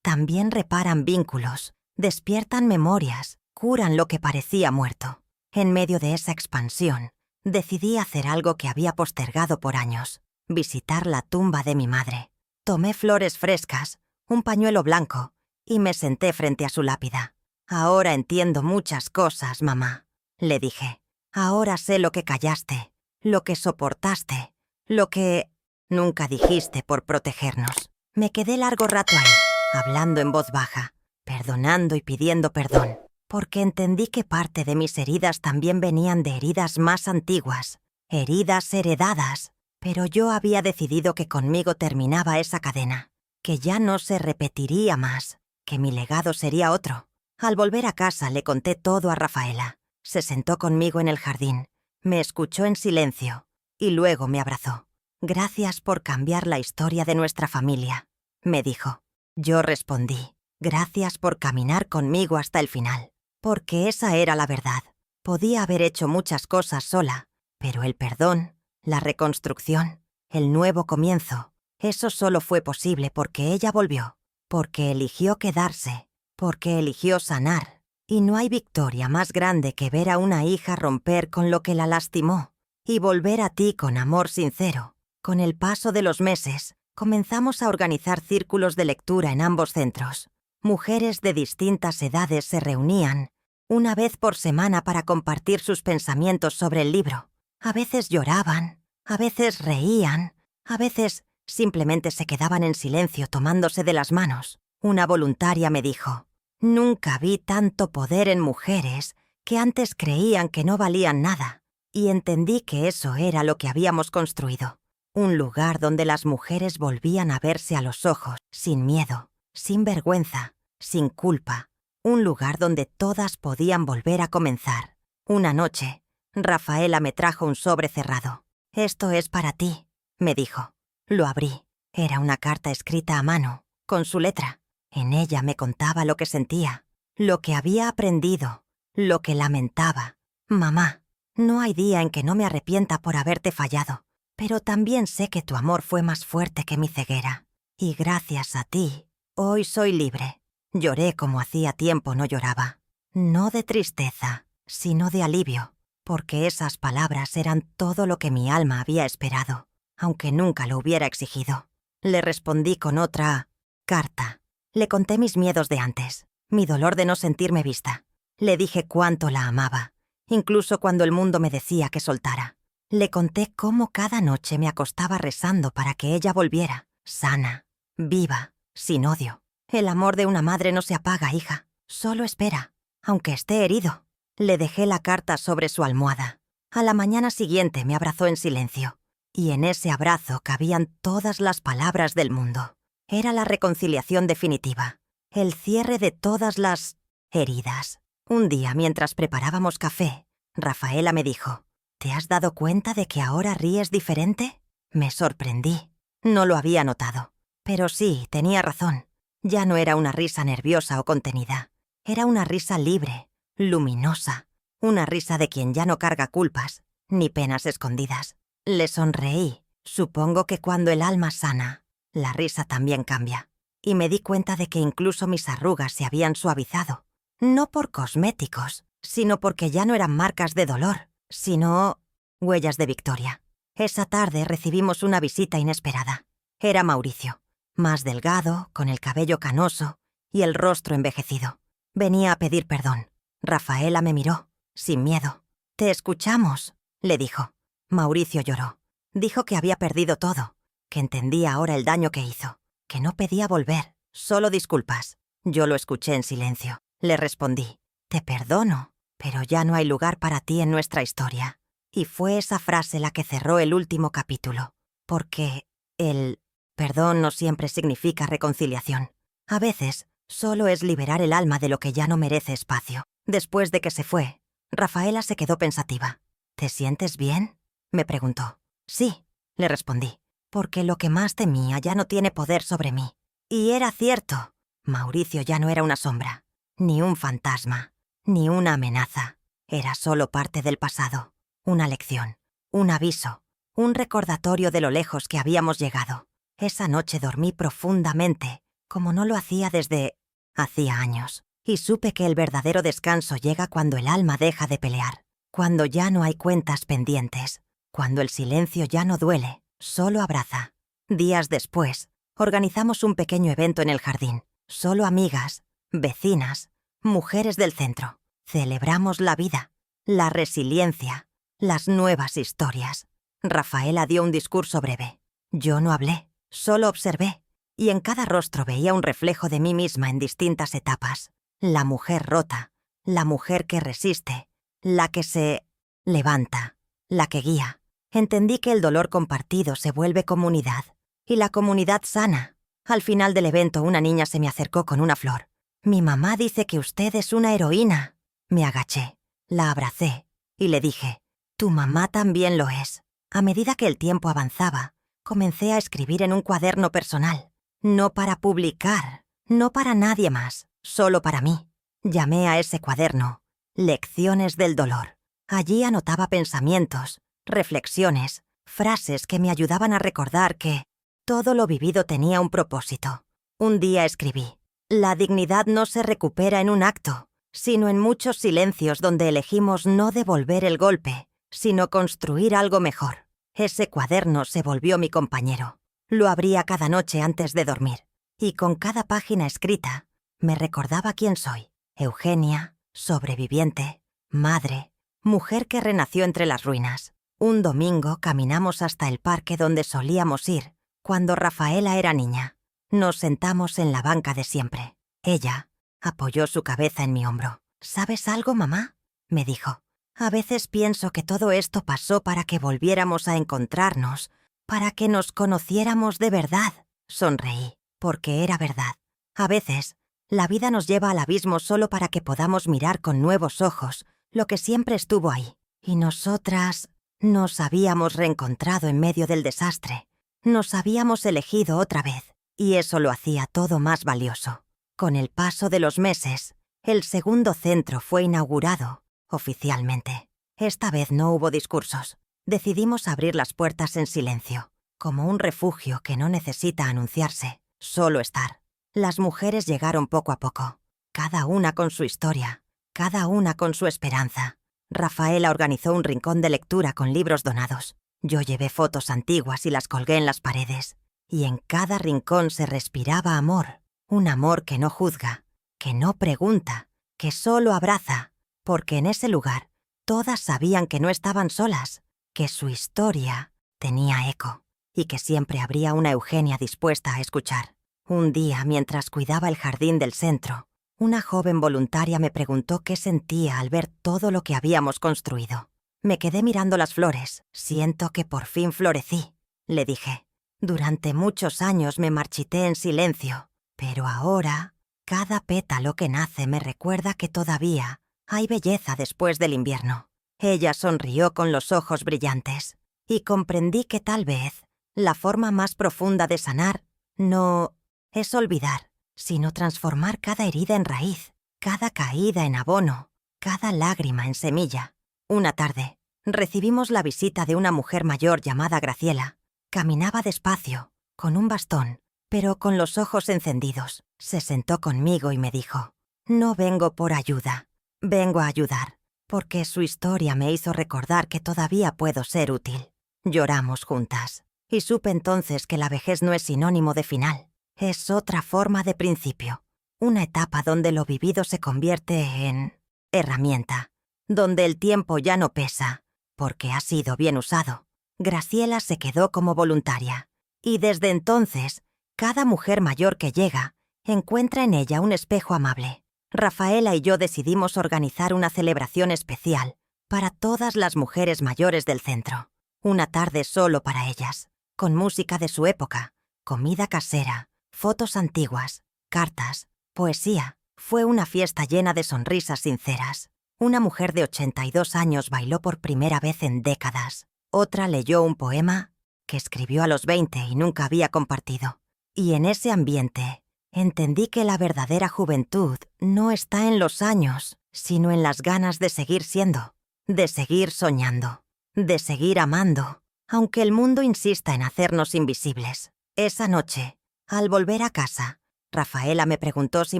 también reparan vínculos, despiertan memorias, curan lo que parecía muerto. En medio de esa expansión, decidí hacer algo que había postergado por años. visitar la tumba de mi madre. Tomé flores frescas, un pañuelo blanco, y me senté frente a su lápida. «Ahora entiendo muchas cosas, mamá», le dije. «Ahora sé lo que callaste, lo que soportaste, lo que nunca dijiste por protegernos». Me quedé largo rato ahí, hablando en voz baja, perdonando y pidiendo perdón, porque entendí que parte de mis heridas también venían de heridas más antiguas, heridas heredadas, pero yo había decidido que conmigo terminaba esa cadena, que ya no se repetiría más, que mi legado sería otro. Al volver a casa le conté todo a Rafaela. Se sentó conmigo en el jardín, me escuchó en silencio y luego me abrazó. «Gracias por cambiar la historia de nuestra familia», me dijo. Yo respondí: «Gracias por caminar conmigo hasta el final», porque esa era la verdad. Podía haber hecho muchas cosas sola, pero el perdón, la reconstrucción, el nuevo comienzo, eso solo fue posible porque ella volvió, porque eligió quedarse, porque eligió sanar. Y no hay victoria más grande que ver a una hija romper con lo que la lastimó y volver a ti con amor sincero. Con el paso de los meses, comenzamos a organizar círculos de lectura en ambos centros. Mujeres de distintas edades se reunían una vez por semana para compartir sus pensamientos sobre el libro. A veces lloraban, a veces reían, a veces simplemente se quedaban en silencio tomándose de las manos. Una voluntaria me dijo: «Nunca vi tanto poder en mujeres que antes creían que no valían nada», y entendí que eso era lo que habíamos construido. Un lugar donde las mujeres volvían a verse a los ojos, sin miedo, sin vergüenza, sin culpa. Un lugar donde todas podían volver a comenzar. Una noche, Rafaela me trajo un sobre cerrado. «Esto es para ti», me dijo. Lo abrí. Era una carta escrita a mano, con su letra. En ella me contaba lo que sentía, lo que había aprendido, lo que lamentaba. «Mamá, no hay día en que no me arrepienta por haberte fallado, pero también sé que tu amor fue más fuerte que mi ceguera. Y gracias a ti, hoy soy libre». Lloré como hacía tiempo no lloraba. No de tristeza, sino de alivio, porque esas palabras eran todo lo que mi alma había esperado, aunque nunca lo hubiera exigido. Le respondí con otra carta. Le conté mis miedos de antes, mi dolor de no sentirme vista. Le dije cuánto la amaba, incluso cuando el mundo me decía que soltara. Le conté cómo cada noche me acostaba rezando para que ella volviera, sana, viva, sin odio. «El amor de una madre no se apaga, hija, solo espera, aunque esté herido». Le dejé la carta sobre su almohada. A la mañana siguiente me abrazó en silencio, y en ese abrazo cabían todas las palabras del mundo. Era la reconciliación definitiva, el cierre de todas las heridas. Un día, mientras preparábamos café, Rafaela me dijo: «¿Te has dado cuenta de que ahora ríes diferente?» Me sorprendí. No lo había notado. Pero sí, tenía razón. Ya no era una risa nerviosa o contenida. Era una risa libre, luminosa. Una risa de quien ya no carga culpas, ni penas escondidas. Le sonreí. Supongo que cuando el alma sana, la risa también cambia. Y me di cuenta de que incluso mis arrugas se habían suavizado. No por cosméticos, sino porque ya no eran marcas de dolor, sino huellas de victoria. Esa tarde recibimos una visita inesperada. Era Mauricio, más delgado, con el cabello canoso y el rostro envejecido. Venía a pedir perdón. Rafaela me miró, sin miedo. «Te escuchamos», le dijo. Mauricio lloró. Dijo que había perdido todo, que entendía ahora el daño que hizo, que no pedía volver, solo disculpas. Yo lo escuché en silencio. Le respondí: «Te perdono, pero ya no hay lugar para ti en nuestra historia». Y fue esa frase la que cerró el último capítulo, porque el perdón no siempre significa reconciliación. A veces, solo es liberar el alma de lo que ya no merece espacio. Después de que se fue, Rafaela se quedó pensativa. «¿Te sientes bien?», me preguntó. «Sí», le respondí, «porque lo que más temía ya no tiene poder sobre mí». Y era cierto. Mauricio ya no era una sombra, ni un fantasma, ni una amenaza. Era solo parte del pasado, una lección, un aviso, un recordatorio de lo lejos que habíamos llegado. Esa noche dormí profundamente, como no lo hacía desde hacía años, y supe que el verdadero descanso llega cuando el alma deja de pelear, cuando ya no hay cuentas pendientes, cuando el silencio ya no duele, solo abraza. Días después, organizamos un pequeño evento en el jardín. Solo amigas, vecinas, mujeres del centro. Celebramos la vida, la resiliencia, las nuevas historias. Rafaela dio un discurso breve. Yo no hablé, solo observé, y en cada rostro veía un reflejo de mí misma en distintas etapas. La mujer rota, la mujer que resiste, la que se levanta, la que guía. Entendí que el dolor compartido se vuelve comunidad, y la comunidad sana. Al final del evento, una niña se me acercó con una flor. «Mi mamá dice que usted es una heroína». Me agaché, la abracé y le dije, «Tu mamá también lo es». A medida que el tiempo avanzaba, comencé a escribir en un cuaderno personal. No para publicar, no para nadie más, solo para mí. Llamé a ese cuaderno Lecciones del dolor. Allí anotaba pensamientos, reflexiones, frases que me ayudaban a recordar que todo lo vivido tenía un propósito. Un día escribí, «La dignidad no se recupera en un acto, sino en muchos silencios donde elegimos no devolver el golpe, sino construir algo mejor». Ese cuaderno se volvió mi compañero. Lo abría cada noche antes de dormir, y con cada página escrita me recordaba quién soy. Eugenia, sobreviviente, madre, mujer que renació entre las ruinas. Un domingo caminamos hasta el parque donde solíamos ir cuando Rafaela era niña. Nos sentamos en la banca de siempre. Ella apoyó su cabeza en mi hombro. «¿Sabes algo, mamá?», me dijo. «A veces pienso que todo esto pasó para que volviéramos a encontrarnos, para que nos conociéramos de verdad». Sonreí, porque era verdad. A veces, la vida nos lleva al abismo solo para que podamos mirar con nuevos ojos lo que siempre estuvo ahí. Y nosotras nos habíamos reencontrado en medio del desastre. Nos habíamos elegido otra vez, y eso lo hacía todo más valioso. Con el paso de los meses, el segundo centro fue inaugurado oficialmente. Esta vez no hubo discursos. Decidimos abrir las puertas en silencio, como un refugio que no necesita anunciarse, solo estar. Las mujeres llegaron poco a poco, cada una con su historia, cada una con su esperanza. Rafaela organizó un rincón de lectura con libros donados. Yo llevé fotos antiguas y las colgué en las paredes. Y en cada rincón se respiraba amor, un amor que no juzga, que no pregunta, que solo abraza, porque en ese lugar todas sabían que no estaban solas, que su historia tenía eco y que siempre habría una Eugenia dispuesta a escuchar. Un día, mientras cuidaba el jardín del centro, una joven voluntaria me preguntó qué sentía al ver todo lo que habíamos construido. Me quedé mirando las flores. «Siento que por fin florecí», le dije. «Durante muchos años me marchité en silencio, pero ahora cada pétalo que nace me recuerda que todavía hay belleza después del invierno». Ella sonrió con los ojos brillantes, y comprendí que tal vez la forma más profunda de sanar no es olvidar, sino transformar cada herida en raíz, cada caída en abono, cada lágrima en semilla. Una tarde, recibimos la visita de una mujer mayor llamada Graciela. Caminaba despacio, con un bastón, pero con los ojos encendidos. Se sentó conmigo y me dijo, «No vengo por ayuda, vengo a ayudar», porque su historia me hizo recordar que todavía puedo ser útil. Lloramos juntas, y supe entonces que la vejez no es sinónimo de final. Es otra forma de principio, una etapa donde lo vivido se convierte en herramienta, donde el tiempo ya no pesa, porque ha sido bien usado. Graciela se quedó como voluntaria, y desde entonces, cada mujer mayor que llega encuentra en ella un espejo amable. Rafaela y yo decidimos organizar una celebración especial para todas las mujeres mayores del centro. Una tarde solo para ellas, con música de su época, comida casera, fotos antiguas, cartas, poesía. Fue una fiesta llena de sonrisas sinceras. Una mujer de 82 años bailó por primera vez en décadas. Otra leyó un poema que escribió a los 20 y nunca había compartido. Y en ese ambiente entendí que la verdadera juventud no está en los años, sino en las ganas de seguir siendo, de seguir soñando, de seguir amando, aunque el mundo insista en hacernos invisibles. Esa noche, al volver a casa, Rafaela me preguntó si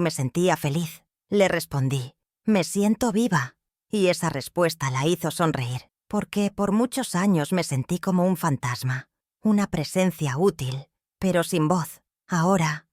me sentía feliz. Le respondí, «Me siento viva», y esa respuesta la hizo sonreír, porque por muchos años me sentí como un fantasma, una presencia útil, pero sin voz. Ahora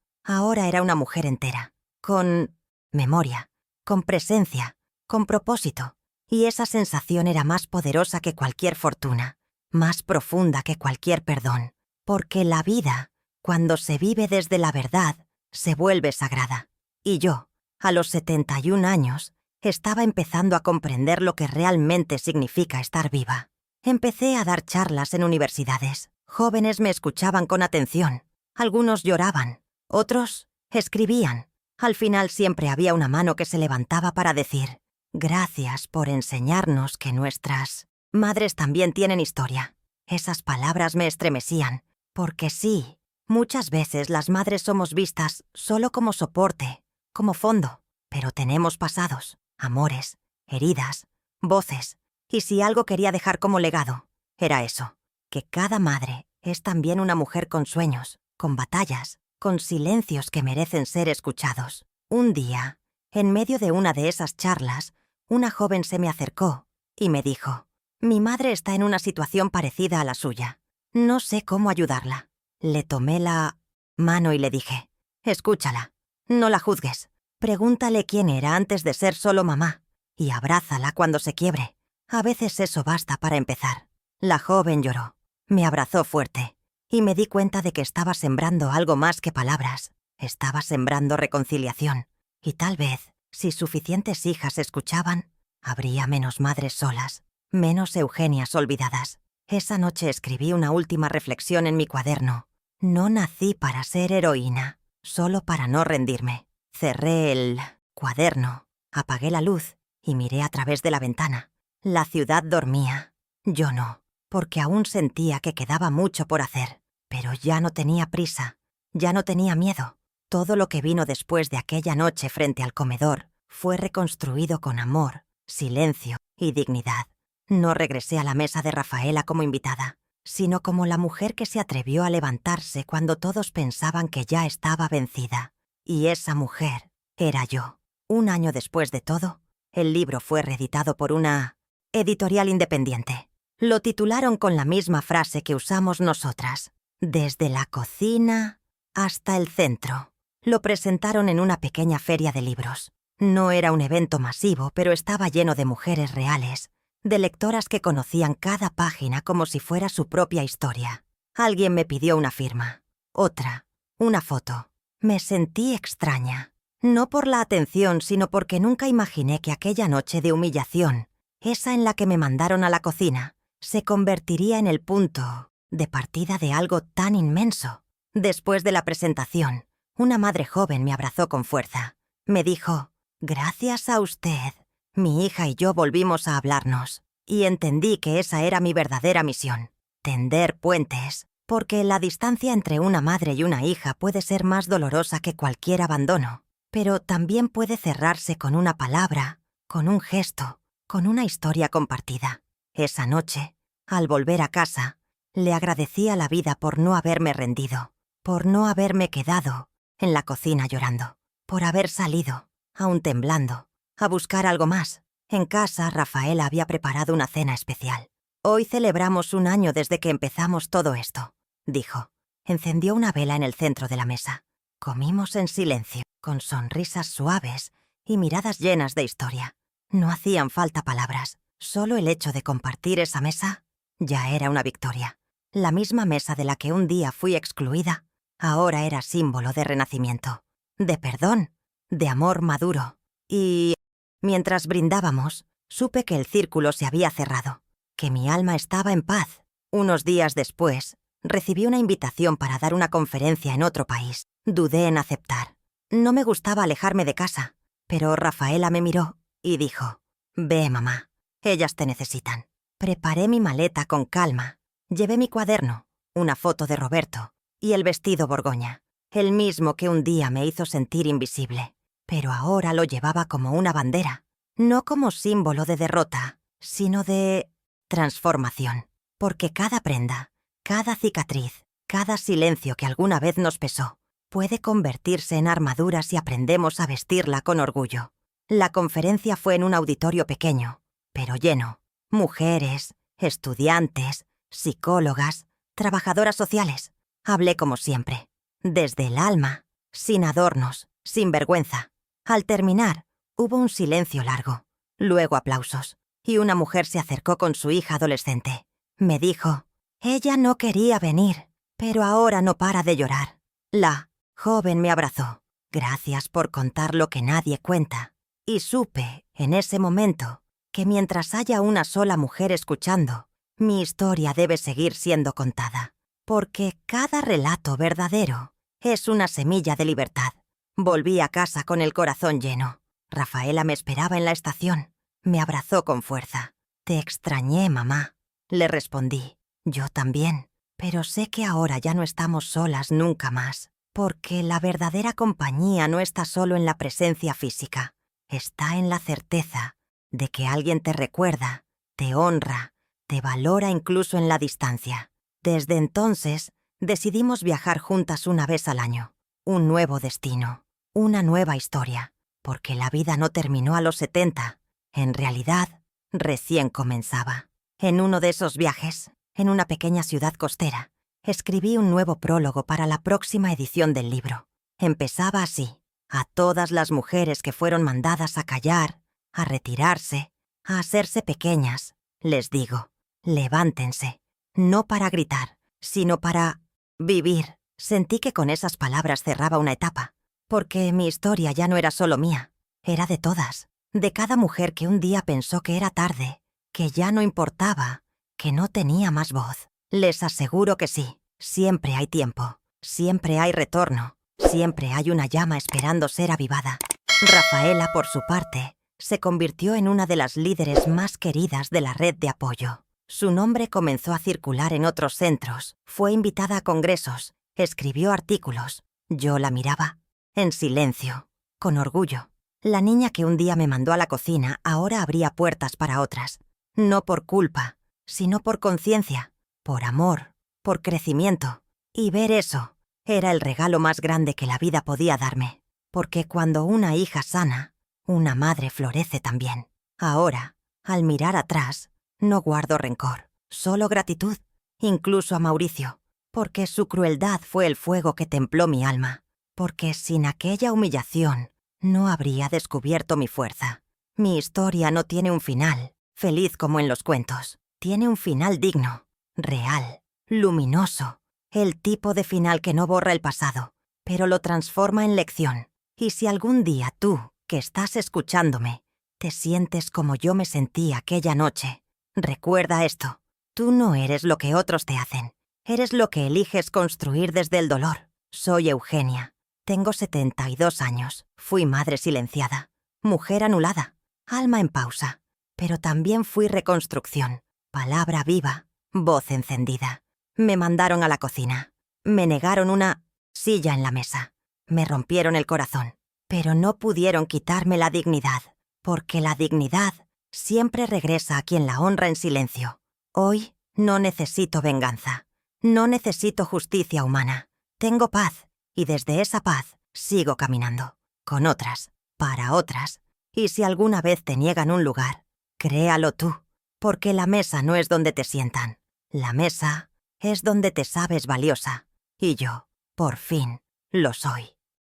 era una mujer entera, con memoria, con presencia, con propósito. Y esa sensación era más poderosa que cualquier fortuna, más profunda que cualquier perdón. Porque la vida, cuando se vive desde la verdad, se vuelve sagrada. Y yo, a los 71 años, estaba empezando a comprender lo que realmente significa estar viva. Empecé a dar charlas en universidades. Jóvenes me escuchaban con atención. Algunos lloraban, otros escribían. Al final siempre había una mano que se levantaba para decir: «Gracias por enseñarnos que nuestras madres también tienen historia». Esas palabras me estremecían, porque sí, muchas veces las madres somos vistas solo como soporte, como fondo, pero tenemos pasados, amores, heridas, voces, y si algo quería dejar como legado, era eso, que cada madre es también una mujer con sueños, con batallas, con silencios que merecen ser escuchados. Un día, en medio de una de esas charlas, una joven se me acercó y me dijo: «Mi madre está en una situación parecida a la suya. No sé cómo ayudarla». Le tomé la mano y le dije: «Escúchala, no la juzgues. Pregúntale quién era antes de ser solo mamá y abrázala cuando se quiebre. A veces eso basta para empezar». La joven lloró, me abrazó fuerte y me di cuenta de que estaba sembrando algo más que palabras. Estaba sembrando reconciliación. Y tal vez, si suficientes hijas escuchaban, habría menos madres solas, menos Eugenias olvidadas. Esa noche escribí una última reflexión en mi cuaderno. No nací para ser heroína, solo para no rendirme. Cerré el cuaderno, apagué la luz y miré a través de la ventana. La ciudad dormía. Yo no, porque aún sentía que quedaba mucho por hacer. Pero ya no tenía prisa, ya no tenía miedo. Todo lo que vino después de aquella noche frente al comedor fue reconstruido con amor, silencio y dignidad. No regresé a la mesa de Rafaela como invitada, sino como la mujer que se atrevió a levantarse cuando todos pensaban que ya estaba vencida. Y esa mujer era yo. Un año después de todo, el libro fue reeditado por una editorial independiente. Lo titularon con la misma frase que usamos nosotras: «Desde la cocina hasta el centro». Lo presentaron en una pequeña feria de libros. No era un evento masivo, pero estaba lleno de mujeres reales, de lectoras que conocían cada página como si fuera su propia historia. Alguien me pidió una firma, otra, una foto. Me sentí extraña, no por la atención, sino porque nunca imaginé que aquella noche de humillación, esa en la que me mandaron a la cocina, se convertiría en el punto de partida de algo tan inmenso. Después de la presentación, una madre joven me abrazó con fuerza. Me dijo: «Gracias a usted, mi hija y yo volvimos a hablarnos». Y entendí que esa era mi verdadera misión: tender puentes, porque la distancia entre una madre y una hija puede ser más dolorosa que cualquier abandono, pero también puede cerrarse con una palabra, con un gesto, con una historia compartida. Esa noche, al volver a casa, le agradecí a la vida por no haberme rendido, por no haberme quedado en la cocina llorando, por haber salido, aún temblando, a buscar algo más. En casa, Rafaela había preparado una cena especial. «Hoy celebramos un año desde que empezamos todo esto», dijo. Encendió una vela en el centro de la mesa. Comimos en silencio, con sonrisas suaves y miradas llenas de historia. No hacían falta palabras. Solo el hecho de compartir esa mesa ya era una victoria. La misma mesa de la que un día fui excluida, ahora era símbolo de renacimiento, de perdón, de amor maduro. Y mientras brindábamos, supe que el círculo se había cerrado, que mi alma estaba en paz. Unos días después, recibí una invitación para dar una conferencia en otro país. Dudé en aceptar. No me gustaba alejarme de casa, pero Rafaela me miró y dijo: «Ve, mamá, ellas te necesitan». Preparé mi maleta con calma. Llevé mi cuaderno, una foto de Roberto y el vestido borgoña, el mismo que un día me hizo sentir invisible. Pero ahora lo llevaba como una bandera, no como símbolo de derrota, sino de transformación. Porque cada prenda, cada cicatriz, cada silencio que alguna vez nos pesó, puede convertirse en armadura si aprendemos a vestirla con orgullo. La conferencia fue en un auditorio pequeño, pero lleno. Mujeres, estudiantes, psicólogas, trabajadoras sociales. Hablé como siempre, desde el alma, sin adornos, sin vergüenza. Al terminar, hubo un silencio largo, luego aplausos, y una mujer se acercó con su hija adolescente. Me dijo, ella no quería venir, pero ahora no para de llorar. La joven me abrazó. Gracias por contar lo que nadie cuenta. Y supe, en ese momento, que mientras haya una sola mujer escuchando, mi historia debe seguir siendo contada. Porque cada relato verdadero es una semilla de libertad. Volví a casa con el corazón lleno. Rafaela me esperaba en la estación. Me abrazó con fuerza. Te extrañé, mamá. Le respondí. Yo también. Pero sé que ahora ya no estamos solas nunca más. Porque la verdadera compañía no está solo en la presencia física. Está en la certeza de que alguien te recuerda, te honra, te valora incluso en la distancia. Desde entonces, decidimos viajar juntas una vez al año. Un nuevo destino, una nueva historia. Porque la vida no terminó a los 70. En realidad, recién comenzaba. En uno de esos viajes, en una pequeña ciudad costera, escribí un nuevo prólogo para la próxima edición del libro. Empezaba así. A todas las mujeres que fueron mandadas a callar, a retirarse, a hacerse pequeñas, les digo, levántense, no para gritar, sino para vivir. Sentí que con esas palabras cerraba una etapa, porque mi historia ya no era solo mía, era de todas, de cada mujer que un día pensó que era tarde, que ya no importaba, que no tenía más voz. Les aseguro que sí, siempre hay tiempo, siempre hay retorno. Siempre hay una llama esperando ser avivada. Rafaela, por su parte, se convirtió en una de las líderes más queridas de la red de apoyo. Su nombre comenzó a circular en otros centros, fue invitada a congresos, escribió artículos. Yo la miraba, en silencio, con orgullo. La niña que un día me mandó a la cocina ahora abría puertas para otras. No por culpa, sino por conciencia, por amor, por crecimiento. Y ver eso era el regalo más grande que la vida podía darme, porque cuando una hija sana, una madre florece también. Ahora, al mirar atrás, no guardo rencor, solo gratitud, incluso a Mauricio, porque su crueldad fue el fuego que templó mi alma, porque sin aquella humillación no habría descubierto mi fuerza. Mi historia no tiene un final, feliz como en los cuentos, tiene un final digno, real, luminoso. El tipo de final que no borra el pasado, pero lo transforma en lección. Y si algún día tú, que estás escuchándome, te sientes como yo me sentí aquella noche, recuerda esto. Tú no eres lo que otros te hacen. Eres lo que eliges construir desde el dolor. Soy Eugenia. Tengo 72 años. Fui madre silenciada, mujer anulada, alma en pausa. Pero también fui reconstrucción, palabra viva, voz encendida. Me mandaron a la cocina. Me negaron una silla en la mesa. Me rompieron el corazón. Pero no pudieron quitarme la dignidad, porque la dignidad siempre regresa a quien la honra en silencio. Hoy no necesito venganza. No necesito justicia humana. Tengo paz, y desde esa paz sigo caminando. Con otras, para otras. Y si alguna vez te niegan un lugar, créalo tú, porque la mesa no es donde te sientan. La mesa es donde te sabes valiosa, y yo, por fin, lo soy.